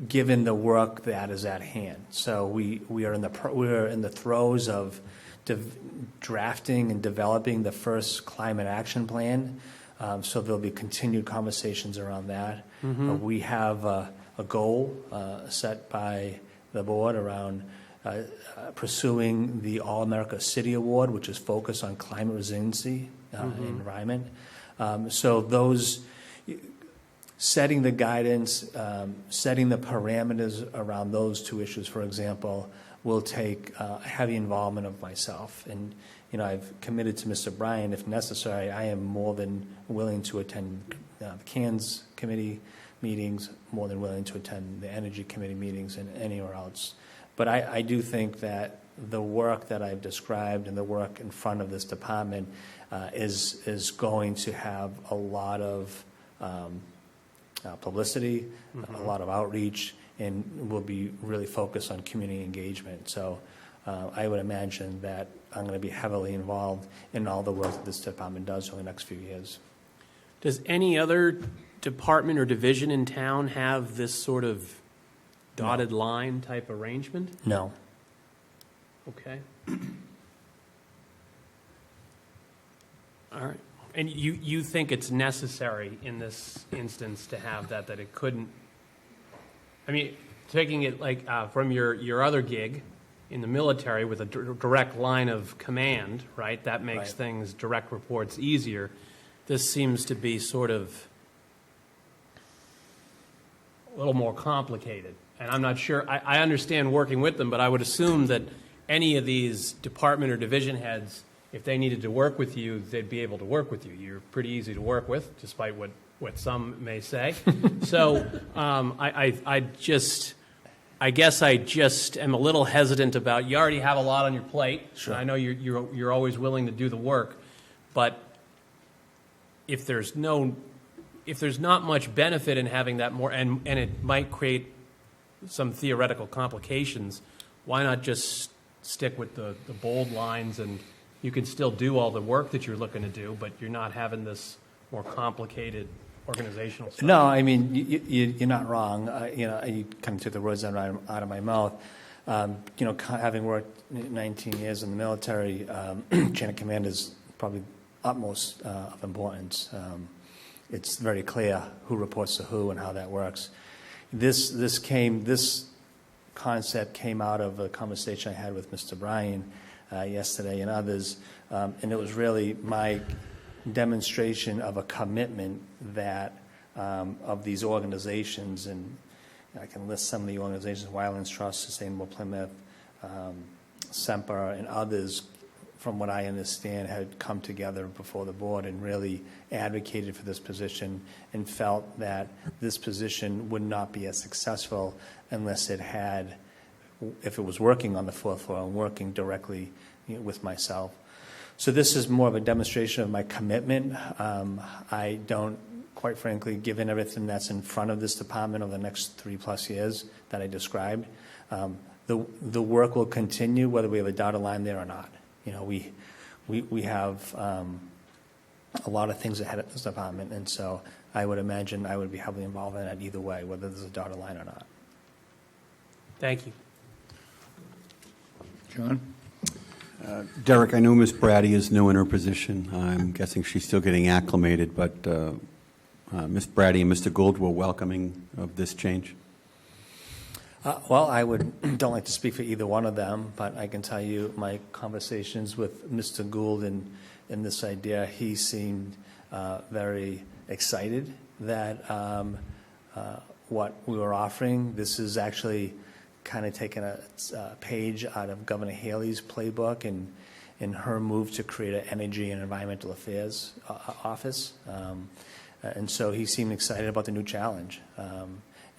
given the work that is at hand. So we are in the throes of drafting and developing the first climate action plan. So there'll be continued conversations around that. We have a goal set by the board around pursuing the All-America City Award, which is focused on climate resiliency and environment. So those, setting the guidance, setting the parameters around those two issues, for example, will take heavy involvement of myself. And, you know, I've committed to Mr. Bryan, if necessary, I am more than willing to attend the CANS committee meetings, more than willing to attend the Energy Committee meetings and anywhere else. But I do think that the work that I've described and the work in front of this department is going to have a lot of publicity, a lot of outreach, and will be really focused on community engagement. So I would imagine that I'm going to be heavily involved in all the work that this department does over the next few years. Does any other department or division in town have this sort of dotted line type arrangement? No. Okay. All right. And you think it's necessary in this instance to have that it couldn't, I mean, taking it like from your other gig in the military with a direct line of command, right? That makes Right. things, direct reports, easier. This seems to be sort of a little more complicated. And I'm not sure, I understand working with them, but I would assume that any of these department or division heads, if they needed to work with you, they'd be able to work with you. You're pretty easy to work with, despite what some may say. So I guess I just am a little hesitant about, you already have a lot on your plate. Sure. I know you're always willing to do the work, but if there's not much benefit in having that more, and it might create some theoretical complications, why not just stick with the bold lines, and you can still do all the work that you're looking to do, but you're not having this more complicated organizational stuff? No, I mean, you're not wrong. You know, you kind of took the words out of my mouth. You know, having worked 19 years in the military, chain of command is probably utmost of importance. It's very clear who reports to who and how that works. This concept came out of a conversation I had with Mr. Bryan yesterday and others, and it was really my demonstration of a commitment that of these organizations, and I can list some of the organizations: Wildlands Trust, Sustainable Plymouth, Semper, and others. From what I understand, had come together before the board and really advocated for this position, and felt that this position would not be as successful unless if it was working on the fourth floor and working directly with myself. So this is more of a demonstration of my commitment. I don't, quite frankly, given everything that's in front of this department over the next 3+ years that I described, the work will continue whether we have a dotted line there or not. You know, we have a lot of things ahead of this department, and so I would imagine I would be heavily involved in that either way, whether there's a dotted line or not. Thank you. John? Derek, I know Ms. Brady is new in her position. I'm guessing she's still getting acclimated, but Ms. Brady and Mr. Gould were welcoming of this change. Well, I don't like to speak for either one of them, but I can tell you my conversations with Mr. Gould and this idea, he seemed very excited that what we were offering, this is actually kind of taking a page out of Governor Haley's playbook and in her move to create an Energy and Environmental Affairs office. And so he seemed excited about the new challenge.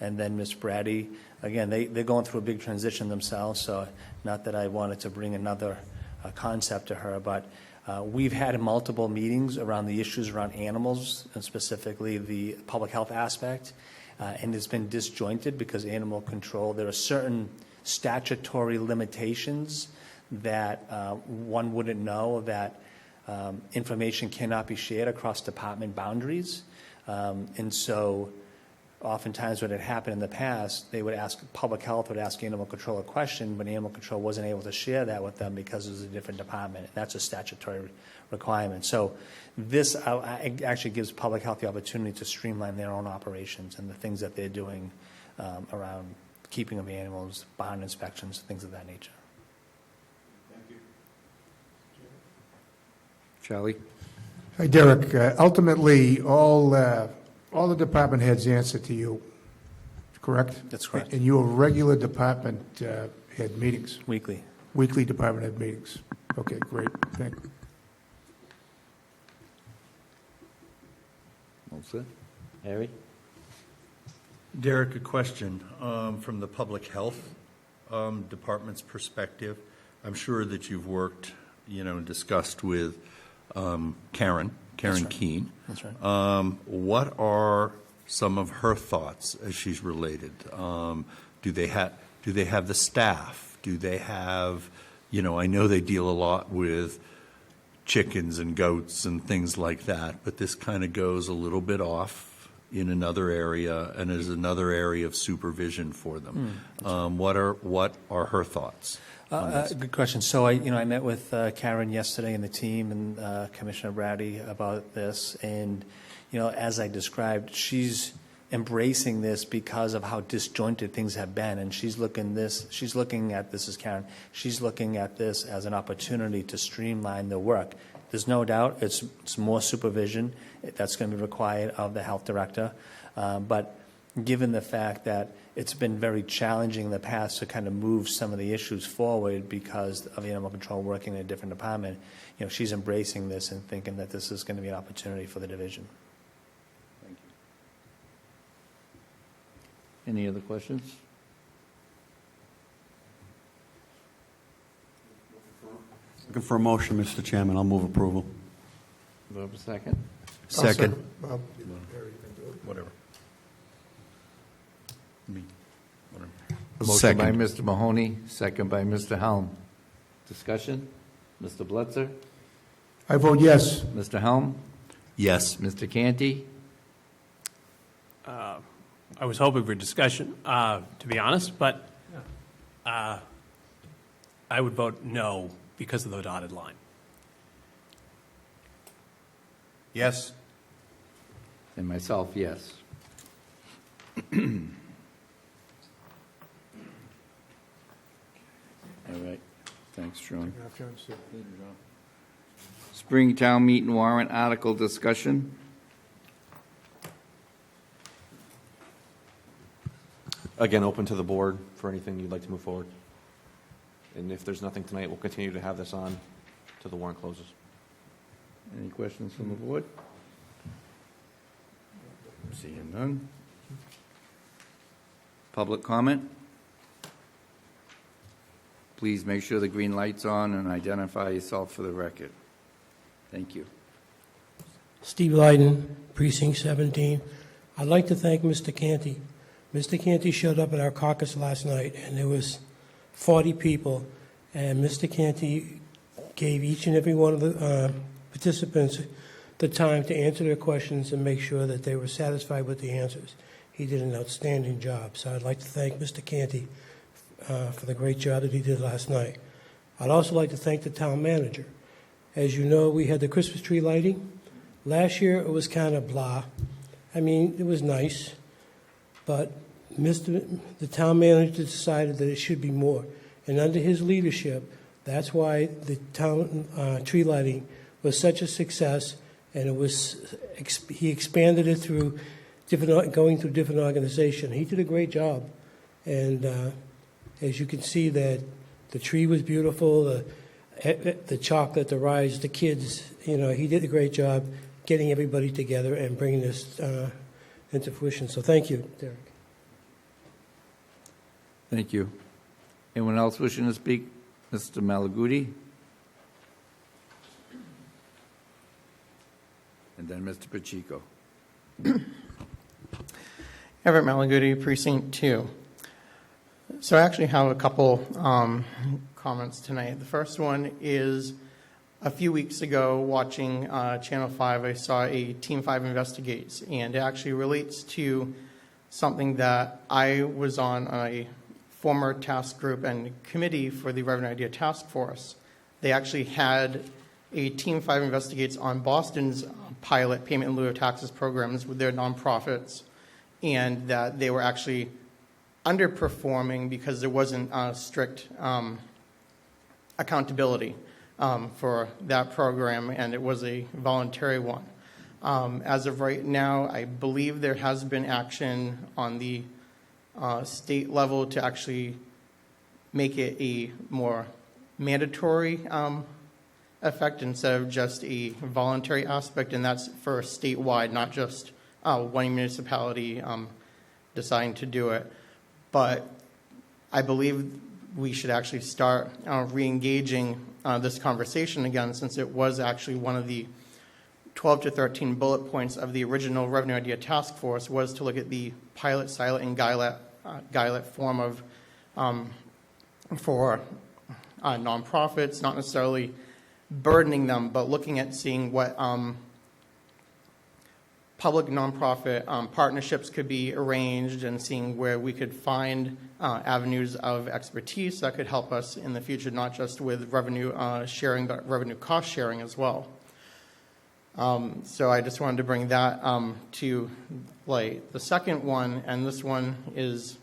And then Ms. Brady, again, they're going through a big transition themselves, so not that I wanted to bring another concept to her, but we've had multiple meetings around the issues around animals, and specifically the public health aspect, and it's been disjointed because animal control, there are certain statutory limitations that one wouldn't know, that information cannot be shared across department boundaries. And so oftentimes what had happened in the past, they would ask, public health would ask animal control a question, but animal control wasn't able to share that with them because it was a different department. That's a statutory requirement. So this actually gives public health the opportunity to streamline their own operations and the things that they're doing around keeping of animals, barn inspections, things of that nature. Thank you. Charlie? Hi, Derek. Ultimately, all the department heads answer to you, correct? That's correct. And you have regular department head meetings, Weekly. weekly department head meetings. Okay, great. Thank you. All set. Harry? Derek, a question from the Public Health Department's perspective. I'm sure that you've worked, and discussed with Karen right. Keene. That's right. What are some of her thoughts as she's related? Do they have the staff? Do they have, I know they deal a lot with chickens and goats and things like that, but this kind of goes a little bit off in another area and is another area of supervision for them. What are her thoughts on this? Good question. So I met with Karen yesterday and the team and Commissioner Brady about this, and as I described, she's embracing this because of how disjointed things have been, and she's looking at this as Karen. She's looking at this as an opportunity to streamline the work. There's no doubt it's more supervision that's going to be required of the health director, but given the fact that it's been very challenging in the past to kind of move some of the issues forward because of animal control working in a different department, she's embracing this and thinking that this is going to be an opportunity for the division. Thank you. Any other questions? Looking for a motion, Mr. Chairman. I'll move approval. Do I have a second? Second. Whatever. Me. Whatever. Motion by Second. Mr. Mahoney, second by Mr. Helm. Discussion? Mr. Blitzer? I vote yes. Mr. Helm? Yes. Mr. Canty? I was hoping for discussion, to be honest, but I would vote no because of the dotted line. Yes. And myself, yes. All right. Thanks, Sean. Spring Town Meeting warrant article discussion. Again, open to the board for anything you'd like to move forward. And if there's nothing tonight, we'll continue to have this on till the warrant closes. Any questions from the board? Seeing none. Public comment? Please make sure the green light's on and identify yourself for the record. Thank you. Steve Lyden, Precinct 17. I'd like to thank Mr. Canty. Mr. Canty showed up at our caucus last night, and there was 40 people, and Mr. Canty gave each and every one of the participants the time to answer their questions and make sure that they were satisfied with the answers. He did an outstanding job, so I'd like to thank Mr. Canty for the great job that he did last night. I'd also like to thank the town manager. As you know, we had the Christmas tree lighting. Last year, it was kind of blah. I mean, it was nice, but the town manager decided that it should be more. And under his leadership, that's why the town tree lighting was such a success, and he expanded it through going through different organizations. He did a great job, and as you can see, that the tree was beautiful, the chocolate, the rides, the kids. He did a great job getting everybody together and bringing this into fruition. So thank you, Derek. Thank you. Anyone else wishing to speak? Mr. Malaguti? And then Mr. Pacheco. Everett Malaguti, Precinct 2. So I actually have a couple comments tonight. The first one is a few weeks ago watching Channel 5, I saw a Team 5 Investigates, and it actually relates to something that I was on a former task group and committee for the Revenue Idea Task Force. They actually had a Team 5 Investigates on Boston's pilot payment in lieu of taxes programs with their nonprofits, and that they were actually underperforming because there wasn't strict accountability for that program, and it was a voluntary one. As of right now, I believe there has been action on the state level to actually make it a more mandatory effect instead of just a voluntary aspect, and that's for statewide, not just one municipality deciding to do it. But I believe we should actually start re-engaging this conversation again, since it was actually one of the 12 to 13 bullet points of the original Revenue Idea Task Force, was to look at the pilot, silent, and GILET form of for nonprofits, not necessarily burdening them, but looking at seeing what public nonprofit partnerships could be arranged, and seeing where we could find avenues of expertise that could help us in the future, not just with revenue sharing, but revenue cost sharing as well. So I just wanted to bring that to light. The second one, and this one is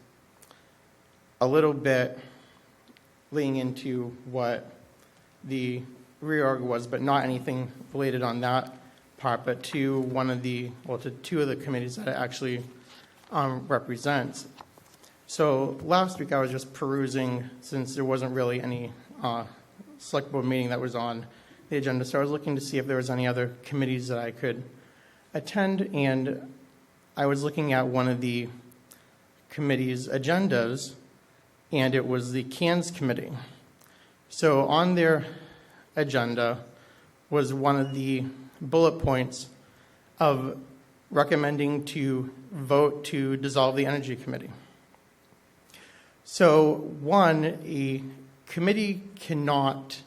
a little bit leading into what the reorg was, but not anything related on that part, but to two of the committees that it actually represents. So last week I was just perusing, since there wasn't really any select board meeting that was on the agenda, so I was looking to see if there was any other committees that I could attend, and I was looking at one of the committee's agendas, and it was the CANS committee. So on their agenda was one of the bullet points of recommending to vote to dissolve the Energy Committee. So one, a committee cannot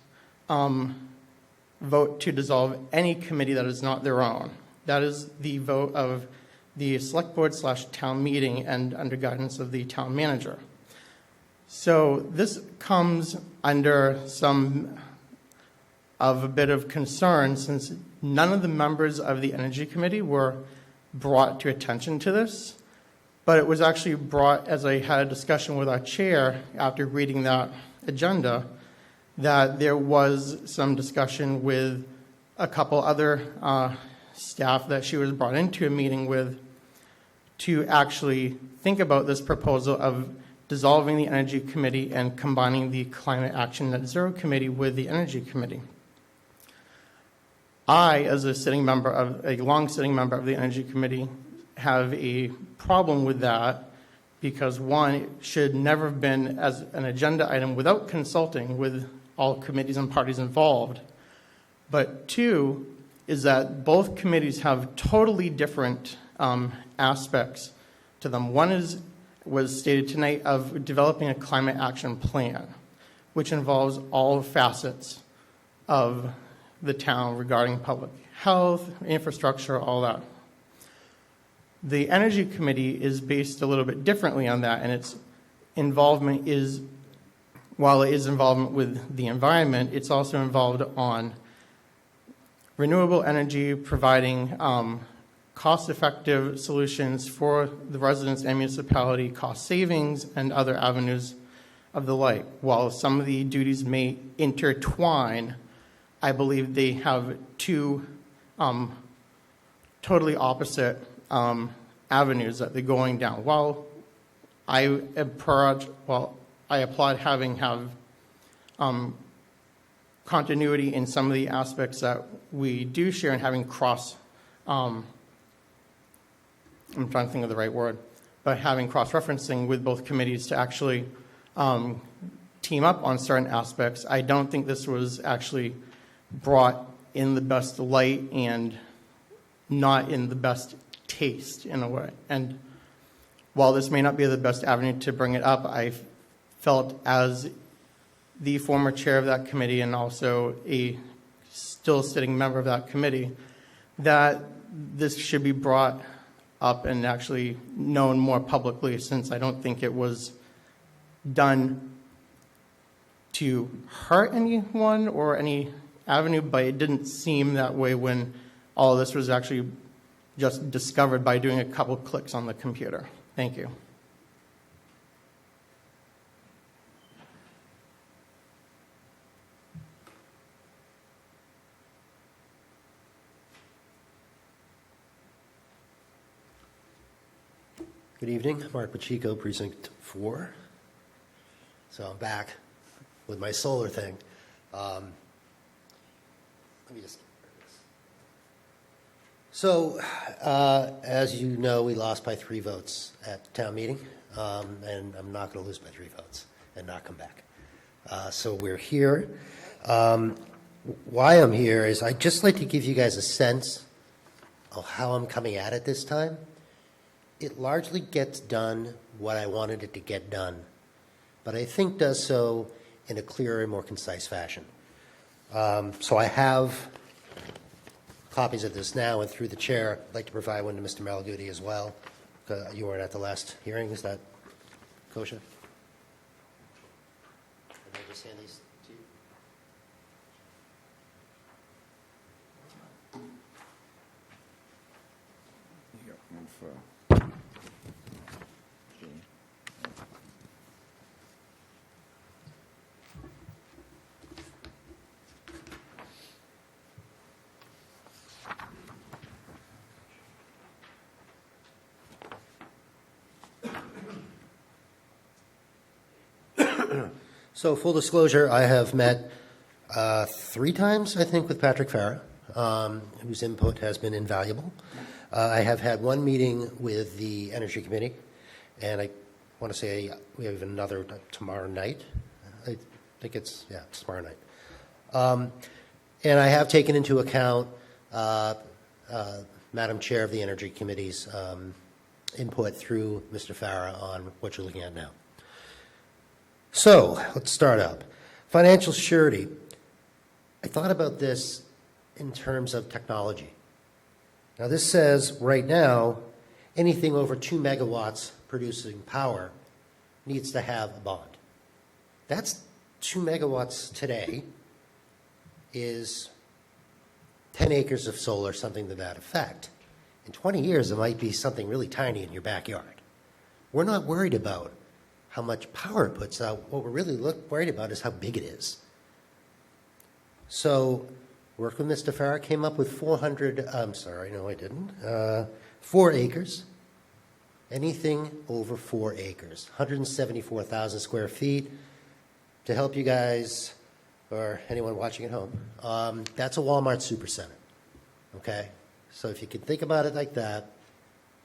vote to dissolve any committee that is not their own. That is the vote of the select board / town meeting, and under guidance of the town manager. So this comes under some of a bit of concern, since none of the members of the Energy Committee were brought to attention to this, but it was actually brought as I had a discussion with our chair after reading that agenda, that there was some discussion with a couple other staff that she was brought into a meeting with to actually think about this proposal of dissolving the Energy Committee and combining the Climate Action Net Zero Committee with the Energy Committee. I, as a long-sitting member of the Energy Committee, have a problem with that, because one, it should never have been as an agenda item without consulting with all committees and parties involved. But two, is that both committees have totally different aspects to them. One was stated tonight of developing a climate action plan, which involves all facets of the town regarding public health, infrastructure, all that. The Energy Committee is based a little bit differently on that, and its involvement is while it is involved with the environment, it's also involved on renewable energy, providing cost-effective solutions for the residents and municipality, cost savings, and other avenues of the like. While some of the duties may intertwine, I believe they have two totally opposite avenues that they're going down. While I applaud having continuity in some of the aspects that we do share and having I'm trying to think of the right word, but having cross-referencing with both committees to actually team up on certain aspects. I don't think this was actually brought in the best light and not in the best taste in a way. And while this may not be the best avenue to bring it up, I felt as the former chair of that committee and also a still sitting member of that committee that this should be brought up and actually known more publicly, since I don't think it was done to hurt anyone or any avenue, but it didn't seem that way when all of this was actually just discovered by doing a couple clicks on the computer. Thank you. Good evening, Mark Pacheco, Precinct 4. So I'm back with my solar thing. Let me just. So, as you know, we lost by 3 votes at town meeting, and I'm not going to lose by 3 votes and not come back. So we're here. Why I'm here is I'd just like to give you guys a sense of how I'm coming at it this time. It largely gets done what I wanted it to get done, but I think does so in a clearer and more concise fashion. So I have copies of this now, and through the chair, I'd like to provide one to Mr. Malaguti as well. You weren't at the last hearing, is that kosher? Can I just hand these to you? You got one for Jane. So full disclosure, I have met 3 times, I think, with Patrick Farah, whose input has been invaluable. I have had 1 meeting with the Energy Committee, and I want to say we have another tomorrow night. I think it's tomorrow night. And I have taken into account Madam Chair of the Energy Committee's input through Mr. Farah on what you're looking at now. So let's start up. Financial surety. I thought about this in terms of technology. Now this says right now anything over 2 megawatts producing power needs to have a bond. That's 2 megawatts today is 10 acres of solar, something to that effect. In 20 years, it might be something really tiny in your backyard. We're not worried about how much power it puts out. What we're really worried about is how big it is. So, work with Mr. Farah, came up with 4 acres. Anything over 4 acres, 174,000 square feet. To help you guys, or anyone watching at home, that's a Walmart supercenter, okay? So if you can think about it like that,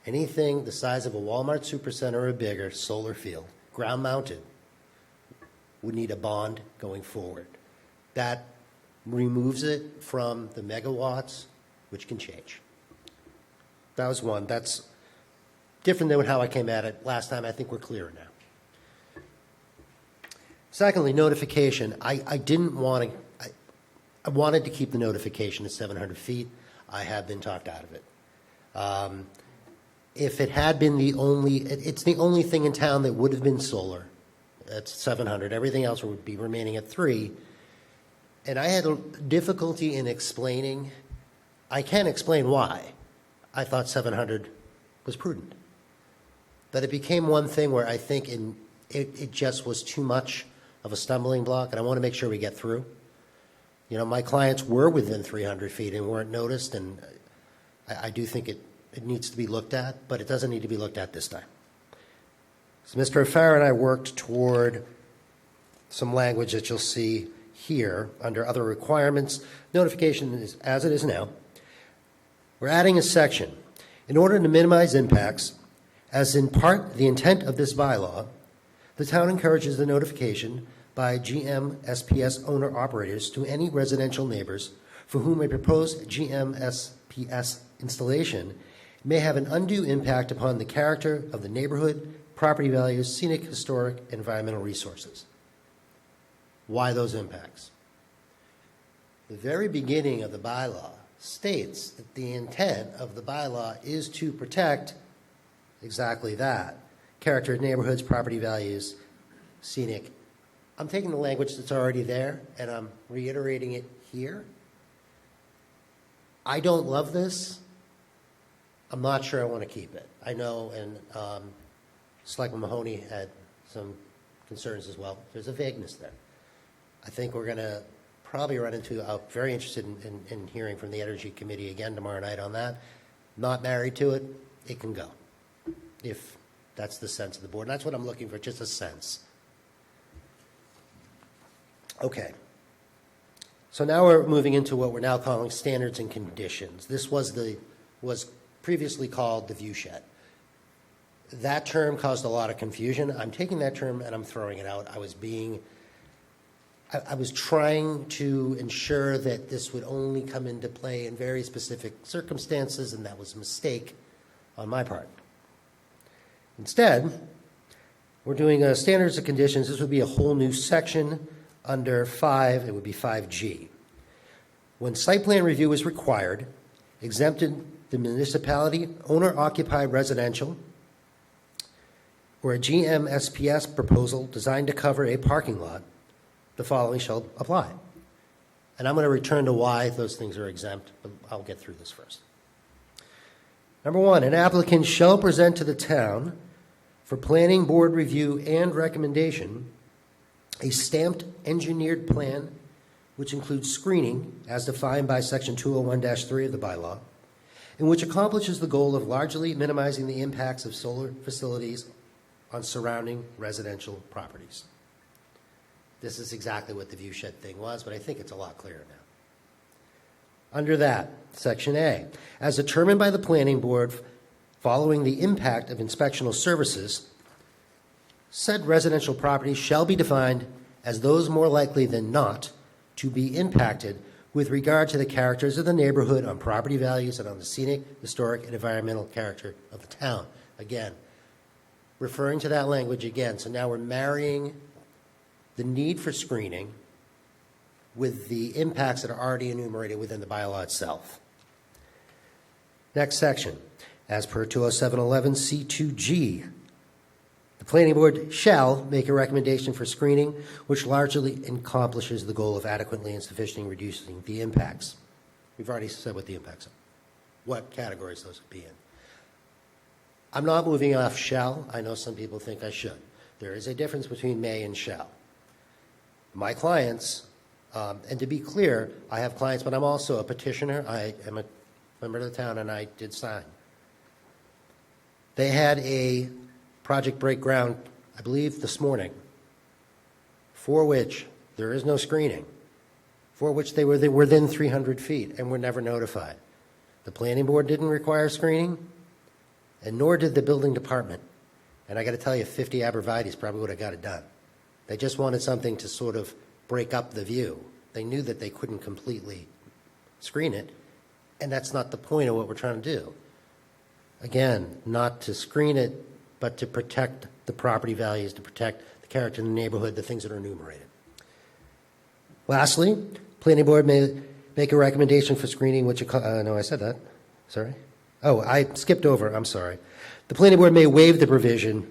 anything the size of a Walmart supercenter or bigger, solar field, ground mounted, would need a bond going forward. That removes it from the megawatts, which can change. That was one. That's different than how I came at it last time. I think we're clearer now. Secondly, notification. I didn't want to, I wanted to keep the notification at 700 feet. I have been talked out of it. If it had been it's the only thing in town that would have been solar at 700. Everything else would be remaining at 3. And I had a difficulty in explaining. I can explain why I thought 700 was prudent. But it became one thing where I think it just was too much of a stumbling block, and I want to make sure we get through. You know, my clients were within 300 feet and weren't noticed, and I do think it needs to be looked at, but it doesn't need to be looked at this time. So Mr. Farah and I worked toward some language that you'll see here under other requirements. Notification is as it is now. We're adding a section. In order to minimize impacts, as in part the intent of this bylaw, the town encourages the notification by GMSPS owner-operators to any residential neighbors for whom a proposed GMSPS installation may have an undue impact upon the character of the neighborhood, property values, scenic, historic, and environmental resources. Why those impacts? The very beginning of the bylaw states that the intent of the bylaw is to protect exactly that. Character of neighborhoods, property values, scenic. I'm taking the language that's already there and I'm reiterating it here. I don't love this. I'm not sure I want to keep it. I know, and Selectman Mahoney had some concerns as well. There's a vagueness there. I think we're going to probably run into, I'm very interested in hearing from the Energy Committee again tomorrow night on that. Not married to it, it can go, if that's the sense of the board. And that's what I'm looking for, just a sense. Okay. So now we're moving into what we're now calling standards and conditions. This was previously called the view shed. That term caused a lot of confusion. I'm taking that term and I'm throwing it out. I was trying to ensure that this would only come into play in very specific circumstances, and that was a mistake on my part. Instead, we're doing standards and conditions. This would be a whole new section under 5. It would be 5G. When site plan review is required, exempted the municipality, owner-occupied residential, or a GMSPS proposal designed to cover a parking lot, the following shall apply. And I'm going to return to why those things are exempt, but I'll get through this first. Number 1, an applicant shall present to the town for planning board review and recommendation a stamped engineered plan which includes screening as defined by section 201-3 of the bylaw, and which accomplishes the goal of largely minimizing the impacts of solar facilities on surrounding residential properties. This is exactly what the view shed thing was, but I think it's a lot clearer now. Under that, section A, as determined by the planning board following the impact of inspectional services, said residential properties shall be defined as those more likely than not to be impacted with regard to the characters of the neighborhood, on property values, and on the scenic, historic, and environmental character of the town. Again, referring to that language again. So now we're marrying the need for screening with the impacts that are already enumerated within the bylaw itself. Next section. As per 20711 C2G, the planning board shall make a recommendation for screening which largely accomplishes the goal of adequately and sufficiently reducing the impacts. We've already said what the impacts are, what categories those would be in. I'm not moving off shall. I know some people think I should. There is a difference between may and shall. My clients, and to be clear, I have clients, but I'm also a petitioner. I am a member of the town, and I did sign. They had a project break ground, I believe, this morning, for which there is no screening, for which they were within 300 feet and were never notified. The planning board didn't require screening, and nor did the building department. And I got to tell you, 50 abrevieties probably would have got it done. They just wanted something to sort of break up the view. They knew that they couldn't completely screen it, and that's not the point of what we're trying to do. Again, not to screen it, but to protect the property values, to protect the character in the neighborhood, the things that are enumerated. Lastly, planning board may make a recommendation for screening, which, no, I said that, sorry. Oh, I skipped over, I'm sorry. The planning board may waive the provision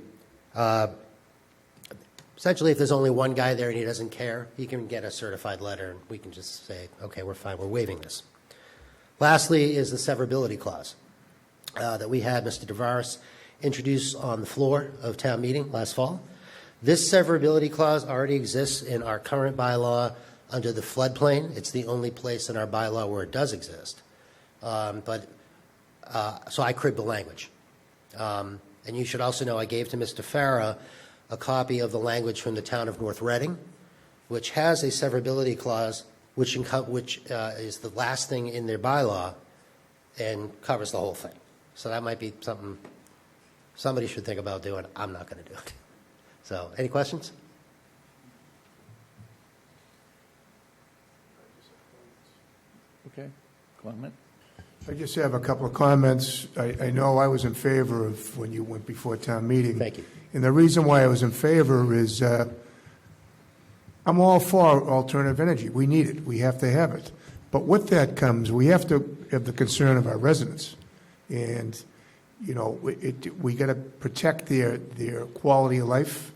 essentially, if there's only one guy there and he doesn't care, he can get a certified letter, and we can just say, okay, we're fine, we're waiving this. Lastly is the severability clause that we had Mr. DeVaris introduce on the floor of town meeting last fall. This severability clause already exists in our current bylaw under the floodplain. It's the only place in our bylaw where it does exist. So I cribbed the language. And you should also know I gave to Mr. Farah a copy of the language from the town of North Reading, which has a severability clause, which is the last thing in their bylaw and covers the whole thing. So that might be something somebody should think about doing. I'm not going to do it. So, any questions? Okay, comment? I just have a couple of comments. I know I was in favor of when you went before town meeting. Thank you. And the reason why I was in favor is I'm all for alternative energy. We need it. We have to have it. But with that comes, we have to have the concern of our residents. And, you know, we got to protect their quality of life,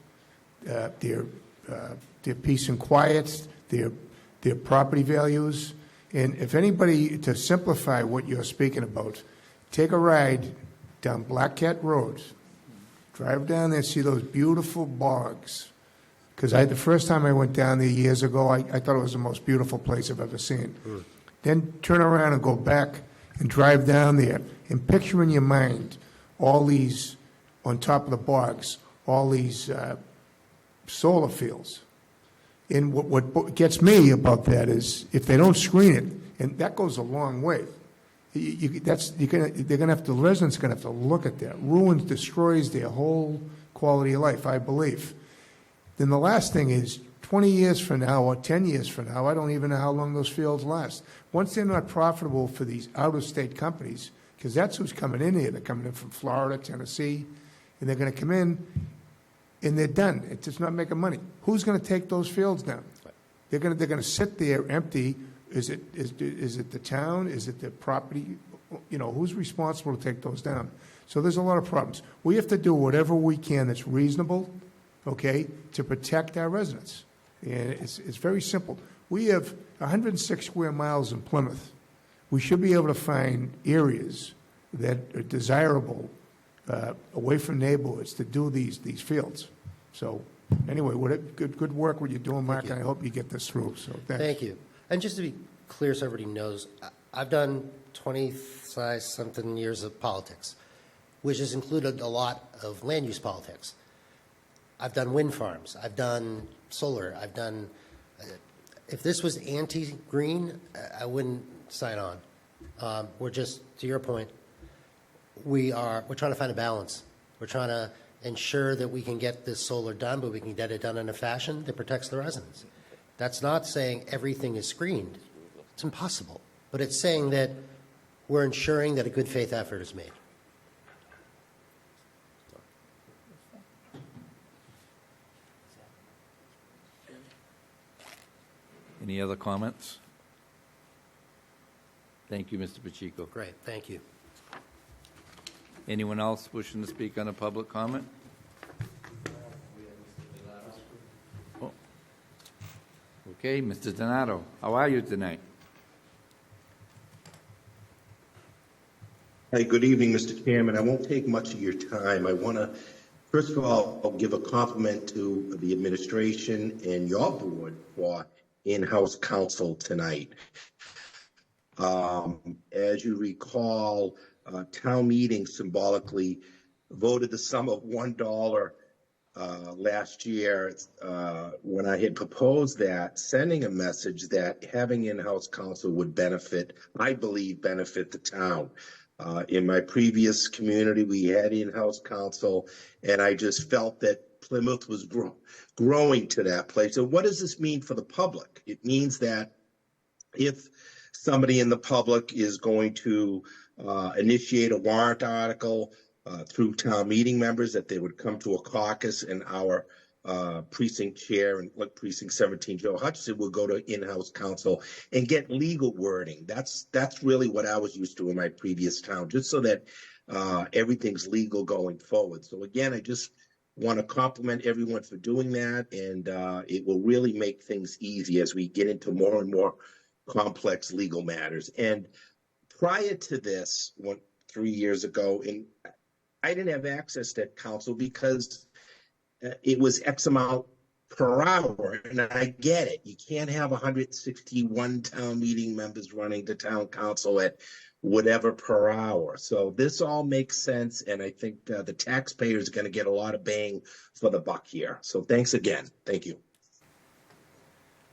their peace and quiet, their property values. And if anybody, to simplify what you're speaking about, take a ride down Black Cat Road, drive down there, see those beautiful bogs. Because the first time I went down there years ago, I thought it was the most beautiful place I've ever seen. Then turn around and go back and drive down there and picture in your mind all these, on top of the bogs, all these solar fields. And what gets me about that is if they don't screen it, and that goes a long way. The residents are going to have to look at that. Ruins, destroys their whole quality of life, I believe. Then the last thing is 20 years from now or 10 years from now, I don't even know how long those fields last. Once they're not profitable for these out-of-state companies, because that's who's coming in here. They're coming in from Florida, Tennessee, and they're going to come in, and they're done. It's just not making money. Who's going to take those fields down? They're going to sit there empty. Is it the town? Is it the property? You know, who's responsible to take those down? So there's a lot of problems. We have to do whatever we can that's reasonable, okay, to protect our residents. And it's very simple. We have 106 square miles in Plymouth. We should be able to find areas that are desirable away from neighborhoods to do these fields. So anyway, good work what you're doing, Mark, and I hope you get this through. So thanks. Thank you. And just to be clear so everybody knows, I've done 20-something years of politics, which has included a lot of land use politics. I've done wind farms. I've done solar. I've done if this was anti-green, I wouldn't sign on. We're just, to your point, we're trying to find a balance. We're trying to ensure that we can get this solar done, but we can get it done in a fashion that protects the residents. That's not saying everything is screened. It's impossible. But it's saying that we're ensuring that a good faith effort is made. Any other comments? Thank you, Mr. Pacheco. Great, thank you. Anyone else wishing to speak on a public comment? Oh. Okay, Mr. Donato, how are you tonight? Hi, good evening, Mr. Chairman. I won't take much of your time. I want to, first of all, give a compliment to the administration and your board for in-house counsel tonight. As you recall, town meeting symbolically voted the sum of $1 last year when I had proposed that, sending a message that having in-house counsel would benefit, I believe, benefit the town. In my previous community, we had in-house counsel, and I just felt that Plymouth was growing to that place. And what does this mean for the public? It means that if somebody in the public is going to initiate a warrant article through town meeting members, that they would come to a caucus, and our precinct chair and precinct 17, Joe Hutchinson, will go to in-house counsel and get legal wording. That's really what I was used to in my previous town, just so that everything's legal going forward. So again, I just want to compliment everyone for doing that, and it will really make things easy as we get into more and more complex legal matters. And prior to this, 3 years ago, and I didn't have access to counsel because it was X amount per hour, and I get it. You can't have 161 town meeting members running the town council at whatever per hour. So this all makes sense, and I think the taxpayers are going to get a lot of bang for the buck here. So thanks again. Thank you.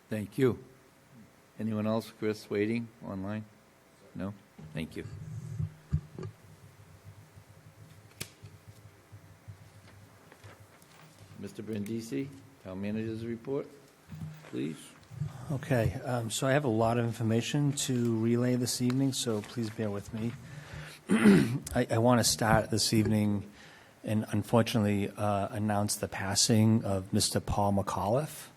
Thank you. Anyone else, Chris, waiting online? No? Thank you. Mr. Brindisi, Town Manager's report, please. Okay, so I have a lot of information to relay this evening, so please bear with me. I want to start this evening and unfortunately announce the passing of Mr. Paul McAuliffe.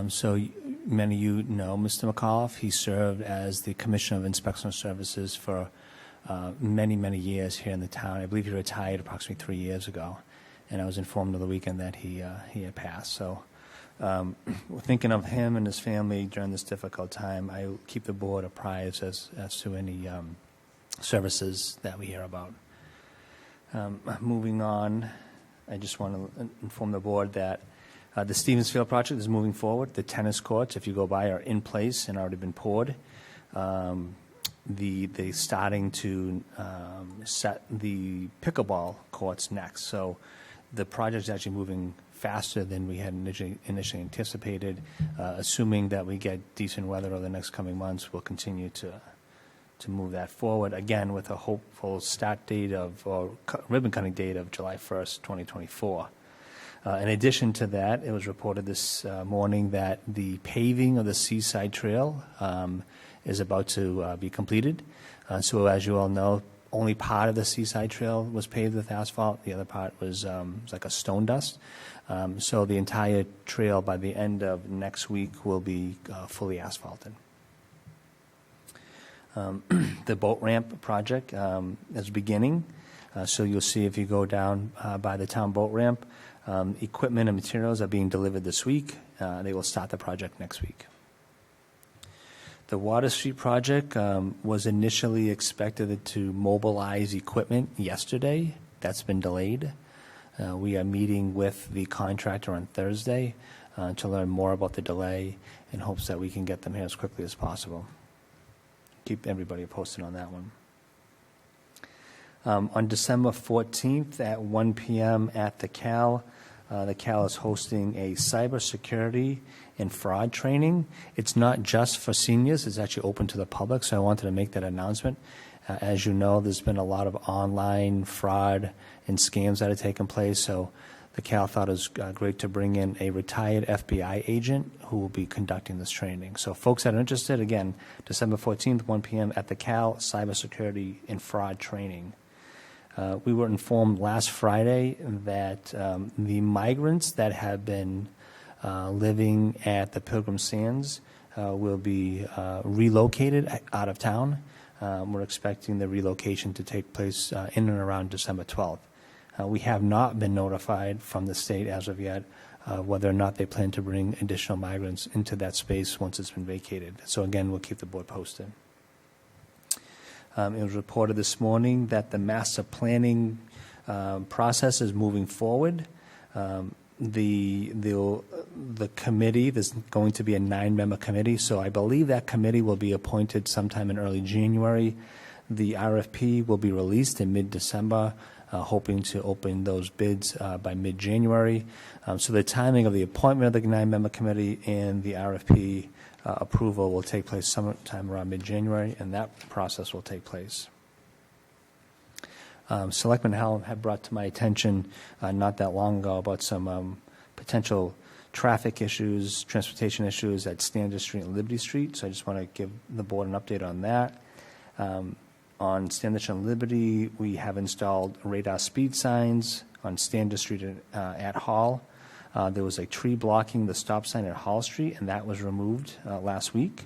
So many of you know Mr. McAuliffe. He served as the Commissioner of Inspection Services for many, many years here in the town. I believe he retired approximately 3 years ago, and I was informed over the weekend that he had passed. So we're thinking of him and his family during this difficult time. I will keep the board apprised as to any services that we hear about. Moving on, I just want to inform the board that the Stevens Field project is moving forward. The tennis courts, if you go by, are in place and already been poured. They starting to set the pickleball courts next. So the project is actually moving faster than we had initially anticipated. Assuming that we get decent weather over the next coming months, we'll continue to move that forward, again, with a hopeful start date or ribbon cutting date of July 1st, 2024. In addition to that, it was reported this morning that the paving of the Seaside Trail is about to be completed. So as you all know, only part of the Seaside Trail was paved with asphalt. The other part was like a stone dust. So the entire trail by the end of next week will be fully asphalted. The boat ramp project is beginning. So you'll see if you go down by the town boat ramp, equipment and materials are being delivered this week. They will start the project next week. The Water Street project was initially expected to mobilize equipment yesterday. That's been delayed. We are meeting with the contractor on Thursday to learn more about the delay in hopes that we can get them here as quickly as possible. Keep everybody posted on that one. On December 14th at 1 p.m. at the Cal is hosting a cybersecurity and fraud training. It's not just for seniors, it's actually open to the public, so I wanted to make that announcement. As you know, there's been a lot of online fraud and scams that have taken place, so the Cal thought it was great to bring in a retired FBI agent who will be conducting this training. So folks that are interested, again, December 14th, 1 p.m. at the Cal, cybersecurity and fraud training. We were informed last Friday that the migrants that have been living at the Pilgrim Sands will be relocated out of town. We're expecting the relocation to take place in and around December 12th. We have not been notified from the state as of yet whether or not they plan to bring additional migrants into that space once it's been vacated. So again, we'll keep the board posted. It was reported this morning that the master planning process is moving forward. The committee, there's going to be a 9-member committee, so I believe that committee will be appointed sometime in early January. The RFP will be released in mid-December, hoping to open those bids by mid-January. So the timing of the appointment of the 9-member committee and the RFP approval will take place sometime around mid-January, and that process will take place. Selectman Howell had brought to my attention not that long ago about some potential traffic issues, transportation issues at Standish Street and Liberty Street, so I just want to give the board an update on that. On Standish and Liberty, we have installed radar speed signs on Standish Street at Hall. There was a tree blocking the stop sign at Hall Street, and that was removed last week.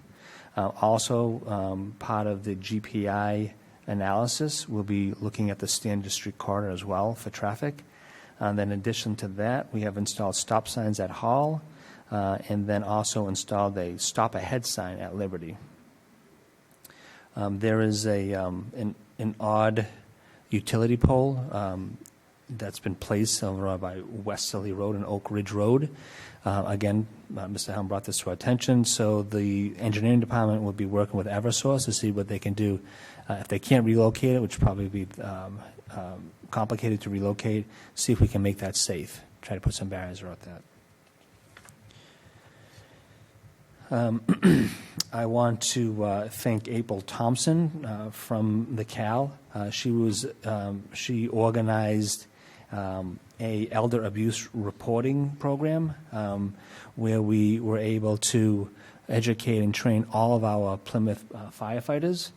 Also, part of the GPI analysis, we'll be looking at the Standish Street corridor as well for traffic. And then in addition to that, we have installed stop signs at Hall, and then also installed a stop ahead sign at Liberty. There is an odd utility pole that's been placed over by Westerly Road and Oak Ridge Road. Again, Mr. Helm brought this to our attention, so the engineering department will be working with Eversource to see what they can do. If they can't relocate it, which would probably be complicated to relocate, see if we can make that safe, try to put some barriers around that. I want to thank April Thompson from the Cal. She organized a elder abuse reporting program where we were able to educate and train all of our Plymouth firefighters.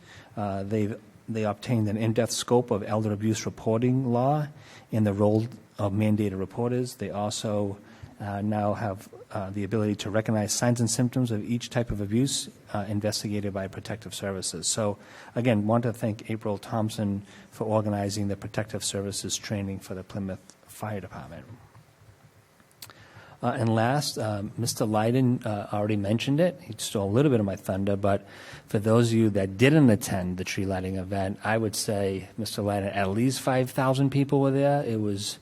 They obtained an in-depth scope of elder abuse reporting law and the role of mandated reporters. They also now have the ability to recognize signs and symptoms of each type of abuse investigated by Protective Services. So, again, want to thank April Thompson for organizing the Protective Services training for the Plymouth Fire Department. And last, Mr. Lydon already mentioned it. He stole a little bit of my thunder, but for those of you that didn't attend the tree lighting event, I would say, Mr. Lydon, at least 5,000 people were there. It was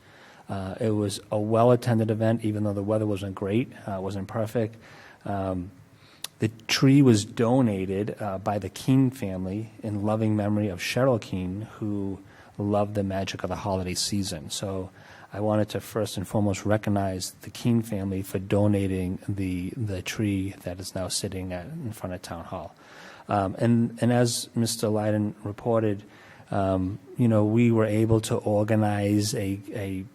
a well-attended event, even though the weather wasn't great, wasn't perfect. The tree was donated by the Keene family in loving memory of Cheryl Keene, who loved the magic of the holiday season. So I wanted to first and foremost recognize the Keene family for donating the tree that is now sitting in front of Town Hall. And as Mr. Lydon reported, we were able to organize an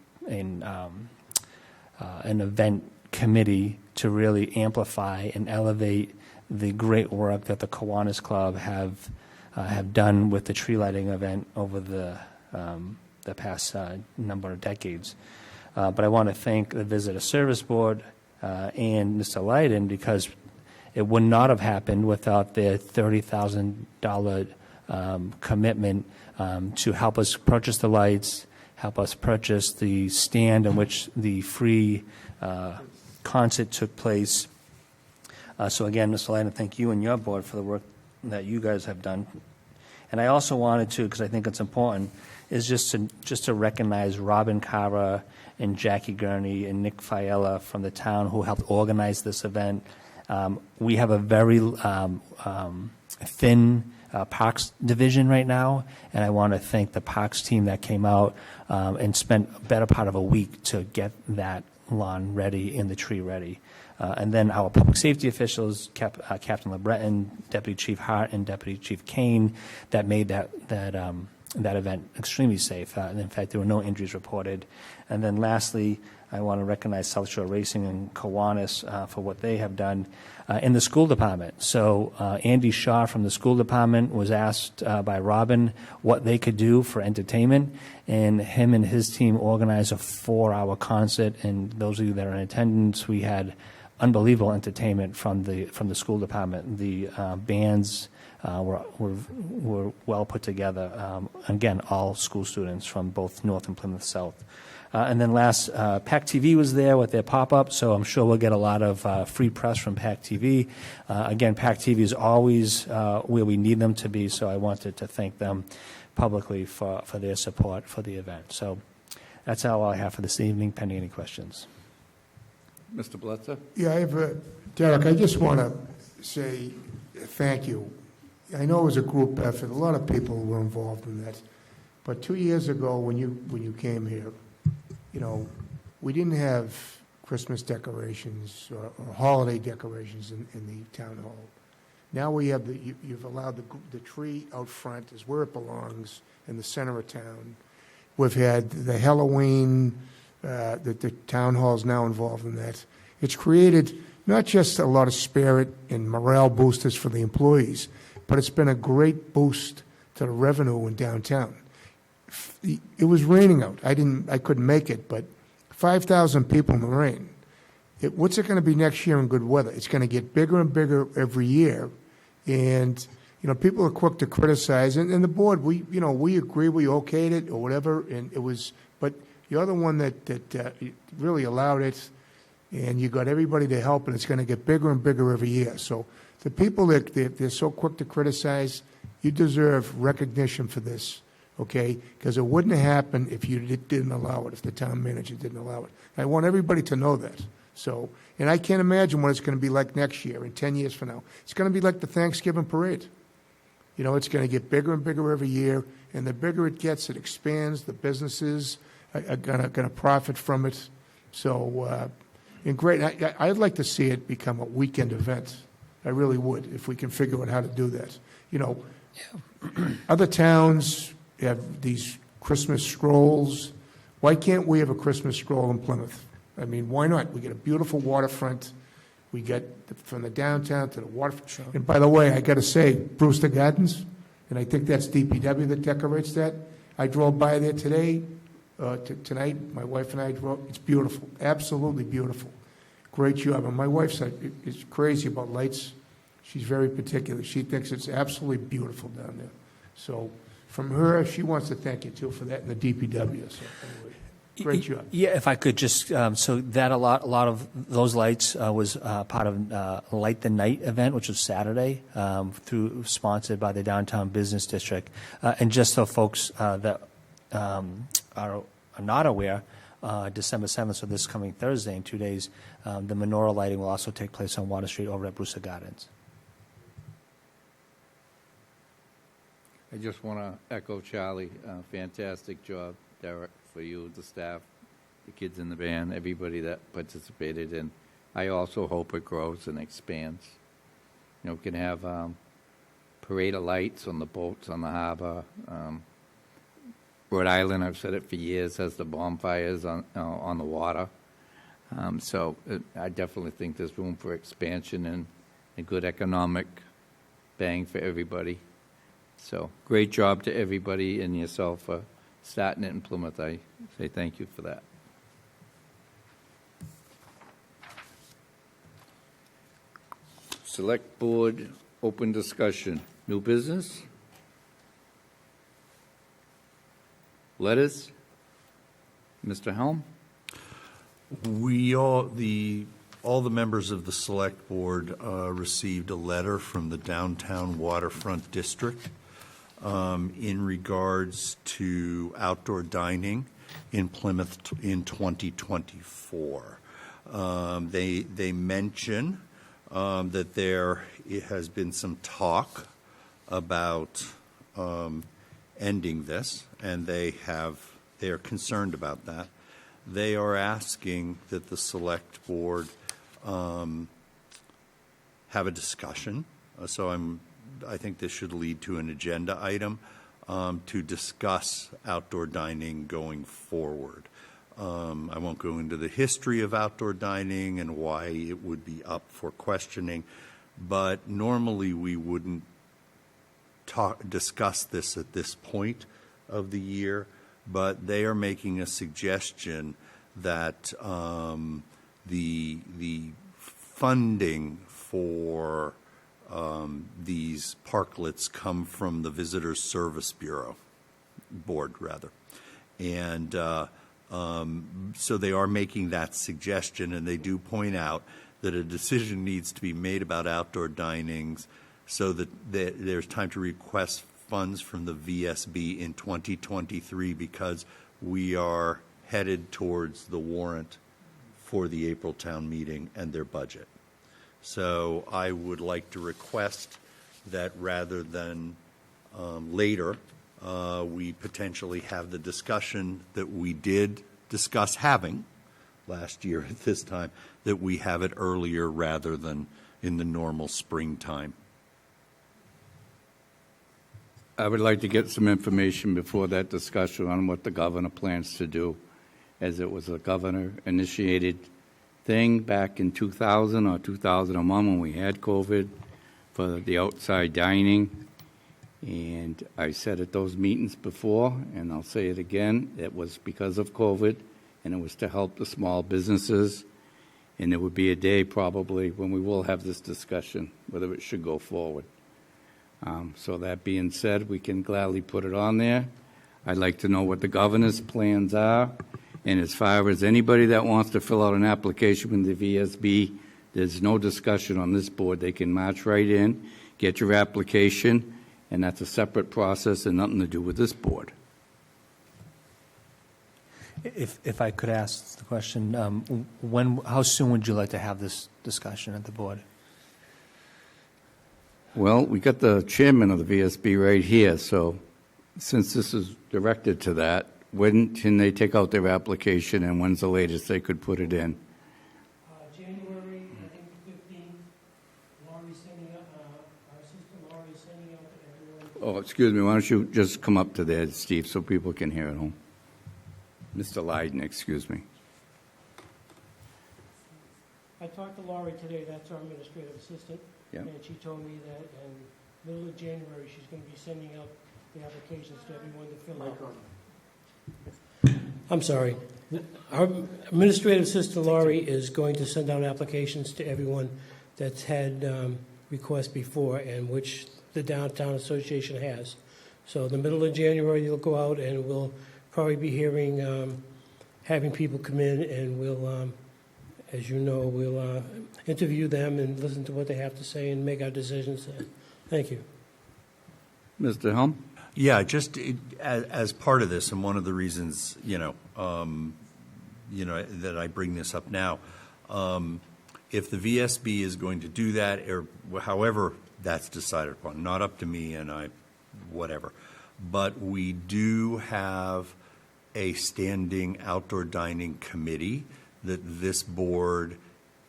event committee to really amplify and elevate the great work that the Kiwanis Club have done with the tree lighting event over the past number of decades. But I want to thank the Visitor Service Board and Mr. Lydon, because it would not have happened without their $30,000 commitment to help us purchase the lights, help us purchase the stand in which the free concert took place. So again, Mr. Lydon, thank you and your board for the work that you guys have done. And I also wanted to, because I think it's important, is just to recognize Robin Cara and Jackie Gurney and Nick Fiella from the town who helped organize this event. We have a very thin Parks division right now, and I want to thank the Parks team that came out and spent a better part of a week to get that lawn ready and the tree ready. And then our public safety officials, Captain LeBreton, Deputy Chief Hart, and Deputy Chief Kane, that made that event extremely safe. And in fact, there were no injuries reported. And then lastly, I want to recognize South Shore Racing and Kiwanis for what they have done in the school department. So Andy Shaw from the school department was asked by Robin what they could do for entertainment, and him and his team organized a 4-hour concert. And those of you that are in attendance, we had unbelievable entertainment from the school department. The bands were well put together. Again, all school students from both North and Plymouth South. And then last, PAC TV was there with their pop-up, so I'm sure we'll get a lot of free press from PAC TV. Again, PAC TV is always where we need them to be, so I wanted to thank them publicly for their support for the event. So that's all I have for this evening, pending any questions. Mr. Blitzer? Yeah, Derek, I just want to say thank you. I know it was a group effort. A lot of people were involved in that. But 2 years ago, when you came here, we didn't have Christmas decorations or holiday decorations in the town hall. Now we have you've allowed the tree out front is where it belongs in the center of town. We've had the Halloween, the town hall is now involved in that. It's created not just a lot of spirit and morale boosters for the employees, but it's been a great boost to the revenue in downtown. It was raining out. I couldn't make it, but 5,000 people in the rain. What's it going to be next year in good weather? It's going to get bigger and bigger every year, and people are quick to criticize. And the board, we agree, we okayed it or whatever, and it was. But You're the one that really allowed it, and you got everybody to help, and it's going to get bigger and bigger every year. So the people that they're so quick to criticize, you deserve recognition for this, okay? Because it wouldn't have happened if you didn't allow it, if the town manager didn't allow it. I want everybody to know that. So, and I can't imagine what it's going to be like next year and 10 years from now. It's going to be like the Thanksgiving parade. You know, it's going to get bigger and bigger every year, and the bigger it gets, it expands. The businesses are going to profit from it. So, and great. I'd like to see it become a weekend event. I really would, if we can figure out how to do that. You know, other towns have these Christmas strolls. Why can't we have a Christmas stroll in Plymouth? I mean, why not? We get a beautiful waterfront. We get from the downtown to the waterfront. And by the way, I got to say, Brewster Gardens, and I think that's DPW that decorates that. I drove by there today, tonight. My wife and I drove. It's beautiful, absolutely beautiful. Great job. And my wife is crazy about lights. She's very particular. She thinks it's absolutely beautiful down there. So from her, she wants to thank you too for that and the DPW. So anyway. Great job. Yeah, if I could just, so that a lot of those lights was part of Light the Night event, which was Saturday, sponsored by the Downtown Business District. And just so folks that are not aware, December 7th, so this coming Thursday in 2 days, the menorah lighting will also take place on Water Street over at Brewster Gardens. I just want to echo Charlie. Fantastic job, Derek, for you, the staff, the kids in the band, everybody that participated. And I also hope it grows and expands. You know, we can have parade of lights on the boats on the harbor. Rhode Island, I've said it for years, has the bonfires on the water. I definitely think there's room for expansion and a good economic bang for everybody. So great job to everybody and yourself for starting it in Plymouth. I say thank you for that. Select Board, open discussion. New business? Letters? Mr. Helm? All the members of the Select Board received a letter from the Downtown Waterfront District in regards to outdoor dining in Plymouth in 2024. They mention that there has been some talk about ending this, and they are concerned about that. They are asking that the Select Board have a discussion. I think this should lead to an agenda item to discuss outdoor dining going forward. I won't go into the history of outdoor dining and why it would be up for questioning, but normally we wouldn't discuss this at this point of the year, but they are making a suggestion that the funding for these parklets come from the Visitors Service Board, and so they are making that suggestion, and they do point out that a decision needs to be made about outdoor dinings so that there's time to request funds from the VSB in 2023 because we are headed towards the warrant for the April town meeting and their budget. So I would like to request that rather than later, we potentially have the discussion that we did discuss having last year at this time, that we have it earlier rather than in the normal springtime. I would like to get some information before that discussion on what the governor plans to do, as it was a governor-initiated thing back in 2000 or 2001 when we had COVID for the outside dining. And I said at those meetings before, and I'll say it again, it was because of COVID, and it was to help the small businesses. And there would be a day probably when we will have this discussion, whether it should go forward. So that being said, we can gladly put it on there. I'd like to know what the governor's plans are And as far as anybody that wants to fill out an application with the VSB, there's no discussion on this board. They can march right in, get your application, and that's a separate process and nothing to do with this board. If I could ask the question, how soon would you like to have this discussion at the board? Well, we got the chairman of the VSB right here, so since this is directed to that, when can they take out their application and when's the latest they could put it in? January, I think, 15th, Laurie's sending out, our assistant Laurie's sending out to everyone. Oh, excuse me, why don't you just come up to there, Steve, so people can hear at home? Mr. Lyden, excuse me. I talked to Laurie today, that's our administrative assistant. Yeah. And she told me that in middle of January, she's going to be sending out the applications to everyone to fill out. I'm sorry. Our administrative assistant, Laurie, is going to send out applications to everyone that's had requests before and which the Downtown Association has. So the middle of January, you'll go out and we'll probably be hearing, having people come in and we'll, as you know, we'll interview them and listen to what they have to say and make our decisions then. Thank you. Mr. Helm? Yeah, just as part of this, and one of the reasons, that I bring this up now, if the VSB is going to do that, or however that's decided upon, not up to me and whatever, but we do have a standing outdoor dining committee that this board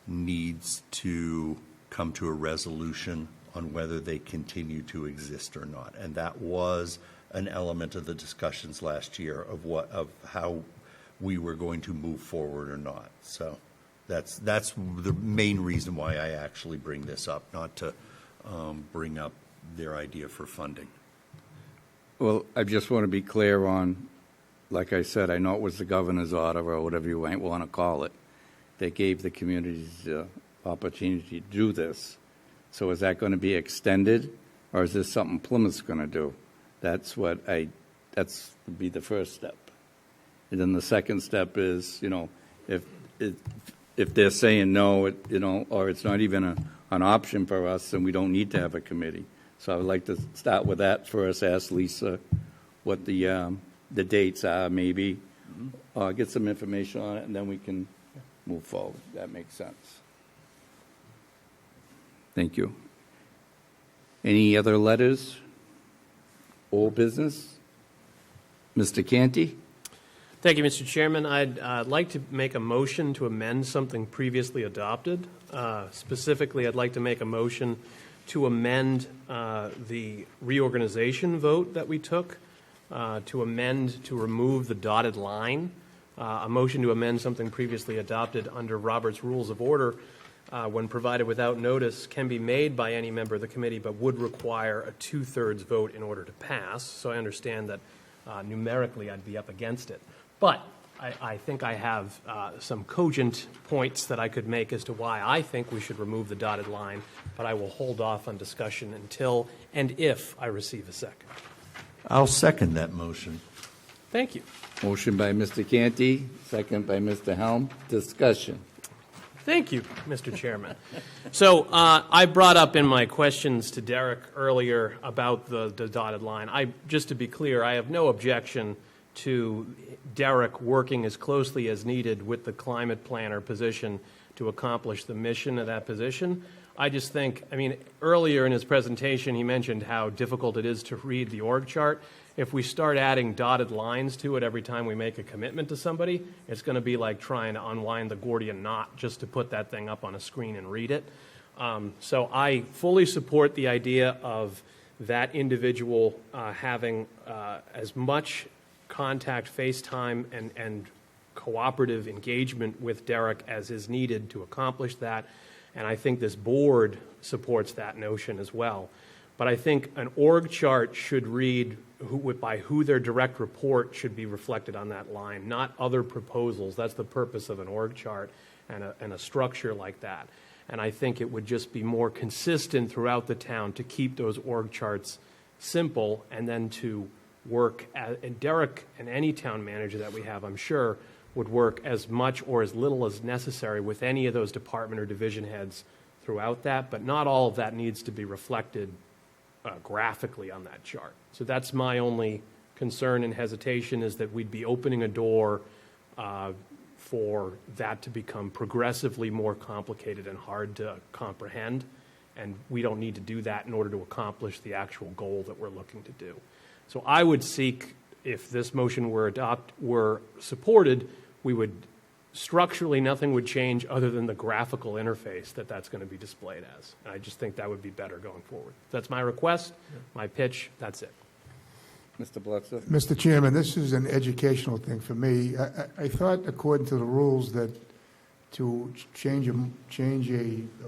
needs to come to a resolution on whether they continue to exist or not. And that was an element of the discussions last year of how we were going to move forward or not. So that's the main reason why I actually bring this up, not to bring up their idea for funding. Well, I just want to be clear on, like I said, I know it was the governor's order or whatever you might want to call it. They gave the communities the opportunity to do this. So is that going to be extended, or is this something Plymouth's going to do? That's would be the first step. And then the second step is, if they're saying no, or it's not even an option for us, then we don't need to have a committee. So I would like to start with that first, ask Lisa what the dates are, maybe, get some information on it, and then we can move forward. That makes sense. Thank you. Any other letters? Old business? Mr. Canty? Thank you, Mr. Chairman. I'd like to make a motion to amend something previously adopted. Specifically, I'd like to make a motion to amend the reorganization vote that we took, to remove the dotted line, a motion to amend something previously adopted under Robert's Rules of Order, when provided without notice, can be made by any member of the committee, but would require a 2/3 vote in order to pass. So I understand that numerically I'd be up against it. But I think I have some cogent points that I could make as to why I think we should remove the dotted line, but I will hold off on discussion until and if I receive a second. I'll second that motion. Thank you. Motion by Mr. Canty, second by Mr. Helm. Discussion. Thank you, Mr. Chairman. So I brought up in my questions to Derek earlier about the dotted line. Just to be clear, I have no objection to Derek working as closely as needed with the climate planner position to accomplish the mission of that position. I just think, earlier in his presentation, he mentioned how difficult it is to read the org chart. If we start adding dotted lines to it every time we make a commitment to somebody, it's going to be like trying to unwind the Gordian knot just to put that thing up on a screen and read it. So I fully support the idea of that individual having as much contact, FaceTime, and cooperative engagement with Derek as is needed to accomplish that. And I think this board supports that notion as well. But I think an org chart should read by who their direct report should be reflected on that line, not other proposals. That's the purpose of an org chart and a structure like that. And I think it would just be more consistent throughout the town to keep those org charts simple and then to work, and Derek and any town manager that we have, I'm sure, would work as much or as little as necessary with any of those department or division heads throughout that, but not all of that needs to be reflected graphically on that chart. So that's my only concern and hesitation, is that we'd be opening a door for that to become progressively more complicated and hard to comprehend, and we don't need to do that in order to accomplish the actual goal that we're looking to do. So I would seek, if this motion were supported, we would structurally, nothing would change other than the graphical interface that's going to be displayed as. And I just think that would be better going forward. That's my request, my pitch, that's it. Mr. Blitzer? Mr. Chairman, this is an educational thing for me. I thought, according to the rules, that to change a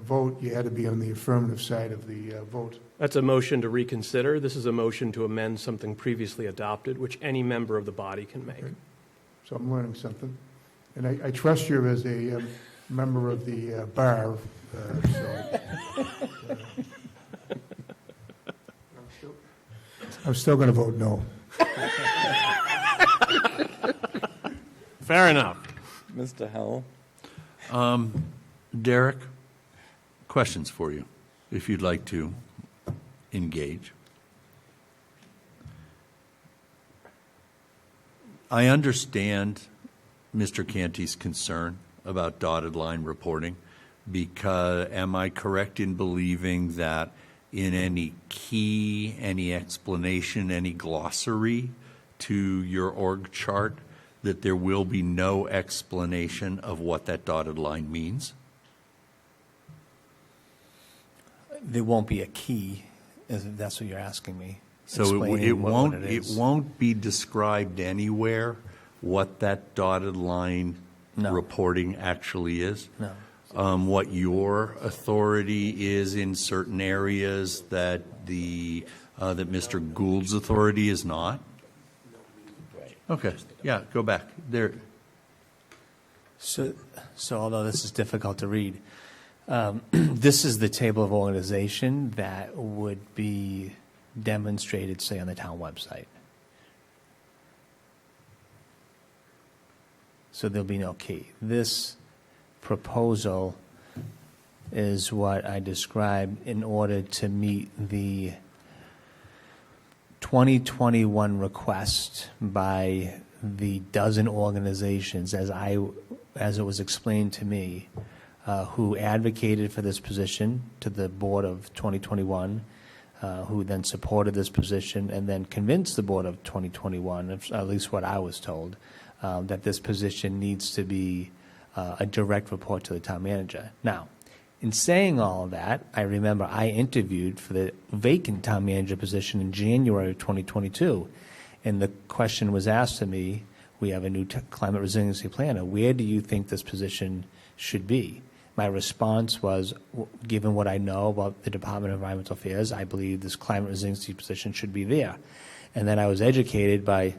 vote, you had to be on the affirmative side of the vote. That's a motion to reconsider. This is a motion to amend something previously adopted, which any member of the body can make. Okay. So I'm learning something. And I trust you as a member of the bar. I'm still going to vote no. Fair enough. Mr. Howell? Derek, questions for you, if you'd like to engage. I understand Mr. Canty's concern about dotted line reporting, because am I correct in believing that in any key, any explanation, any glossary to your org chart, that there will be no explanation of what that dotted line means? There won't be a key, if that's what you're asking me. So Explaining it what won't, it it is. won't be described anywhere what that dotted line No. reporting actually is? No. What your authority is in certain areas that that Mr. Gould's authority is not? Okay, yeah, go back. There. So although this is difficult to read, this is the table of organization that would be demonstrated, say, on the town website. So there'll be no key. This proposal is what I described in order to meet the 2021 request by the dozen organizations, as it was explained to me, who advocated for this position to the board of 2021, who then supported this position and then convinced the board of 2021, at least what I was told, that this position needs to be a direct report to the town manager. Now, in saying all of that, I remember I interviewed for the vacant town manager position in January of 2022, and the question was asked to me, we have a new climate resiliency planner, where do you think this position should be? My response was, given what I know about the Department of Environmental Affairs, I believe this climate resiliency position should be there. And then I was educated by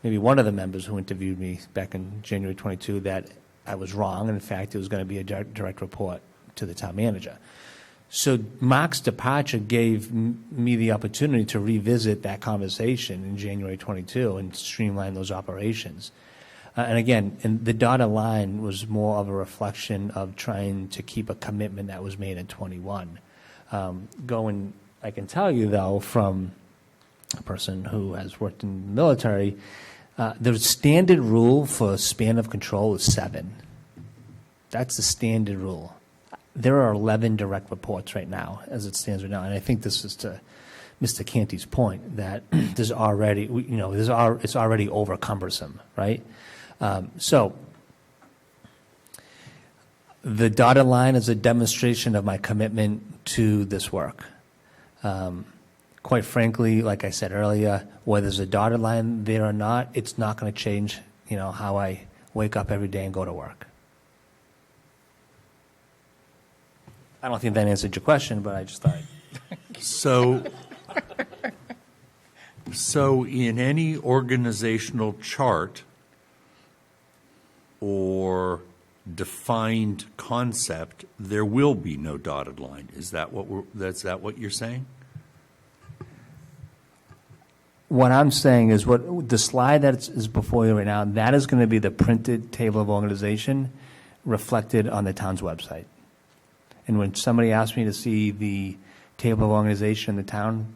maybe one of the members who interviewed me back in January 22 that I was wrong, and in fact, it was going to be a direct report to the town manager. So Mark's departure gave me the opportunity to revisit that conversation in January 22 and streamline those operations. And again, the dotted line was more of a reflection of trying to keep a commitment that was made in 21. I can tell you, though, from a person who has worked in the military, the standard rule for span of control is 7. That's the standard rule. There are 11 direct reports right now, as it stands right now, and I think this is to Mr. Canty's point that there's already, it's already over cumbersome, right? So the dotted line is a demonstration of my commitment to this work. Quite frankly, like I said earlier, whether there's a dotted line there or not, it's not going to change, how I wake up every day and go to work. I don't think that answered your question, but I just thought. So in any organizational chart or defined concept, there will be no dotted line. Is that what you're saying? What I'm saying is the slide that is before you right now, that is going to be the printed table of organization reflected on the town's website. And when somebody asks me to see the table of organization in the town,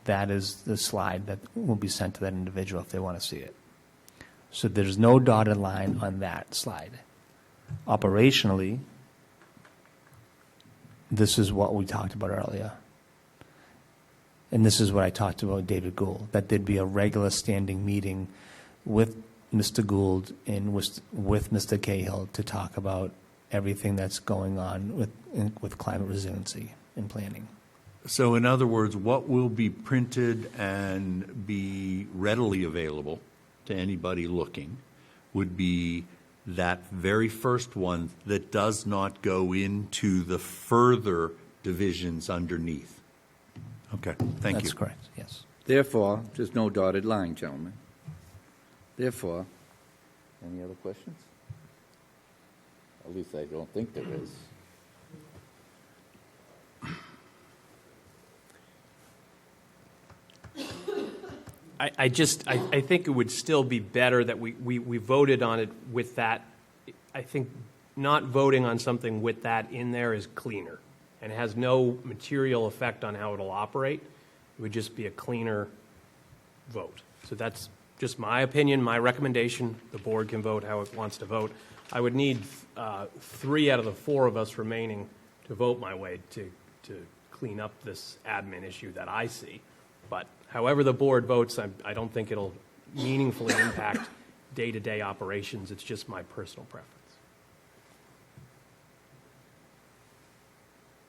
that is the slide that will be sent to that individual if they want to see it. So there's no dotted line on that slide. Operationally, this is what we talked about earlier. And this is what I talked about with David Gould, that there'd be a regular standing meeting with Mr. Gould and with Mr. Cahill to talk about everything that's going on with climate resiliency and planning. So in other words, what will be printed and be readily available to anybody looking would be that very first one that does not go into the further divisions underneath. Okay, thank you. That's correct, yes. Therefore, there's no dotted line, gentlemen. Therefore, any other questions? At least I don't think there is. I think it would still be better that we voted on it with that. I think not voting on something with that in there is cleaner and has no material effect on how it'll operate. It would just be a cleaner vote. So that's just my opinion, my recommendation. The board can vote how it wants to vote. I would need 3 out of the 4 of us remaining to vote my way to clean up this admin issue that I see. But however the board votes, I don't think it'll meaningfully impact day-to-day operations. It's just my personal preference.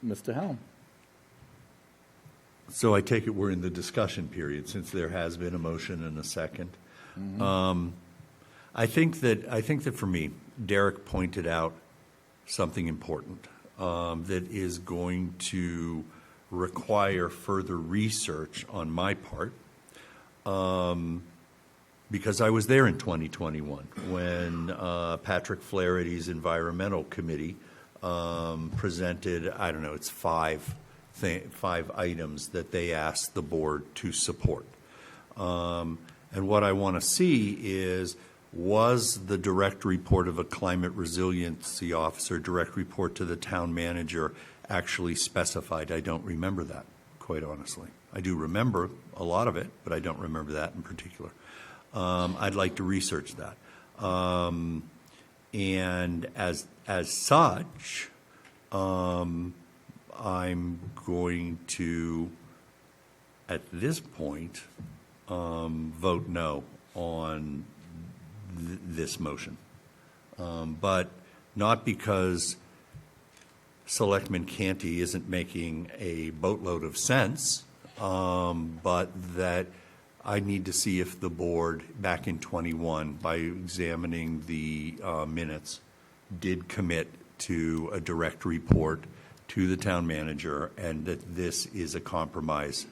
Mr. Helm? So I take it we're in the discussion period, since there has been a motion and a second. I think that for me, Derek pointed out something important that is going to require further research on my part, because I was there in 2021 when Patrick Flaherty's Environmental Committee presented, I don't know, it's 5 items that they asked the board to support. And what I want to see is, was the direct report of a climate resiliency officer, direct report to the town manager, actually specified? I don't remember that, quite honestly. I do remember a lot of it, but I don't remember that in particular. I'd like to research that. And as such, I'm going to, at this point, vote no on this motion. But not because Selectman Canty isn't making a boatload of sense, but that I need to see if the board, back in 21, by examining the minutes, did commit to a direct report to the town manager, and that this is a compromise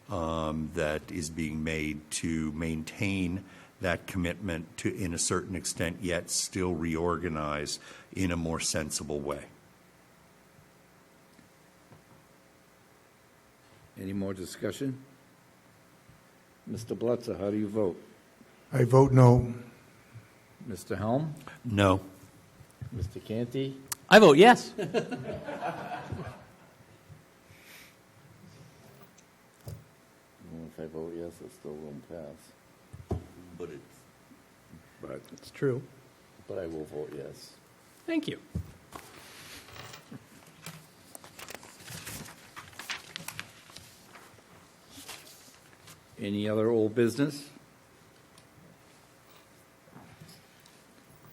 that is being made to maintain that commitment to, in a certain extent, yet still reorganize in a more sensible way. Any more discussion? Mr. Blutzer, how do you vote? I vote no. Mr. Helm? No. Mr. Canty? I vote yes. Well, if I vote yes, it still won't pass. But It's true. I will vote yes. Thank you. Any other old business?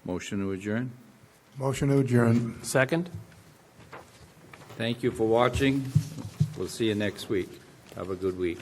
Motion to adjourn? Motion to adjourn. Second? Thank you for watching. We'll see you next week. Have a good week.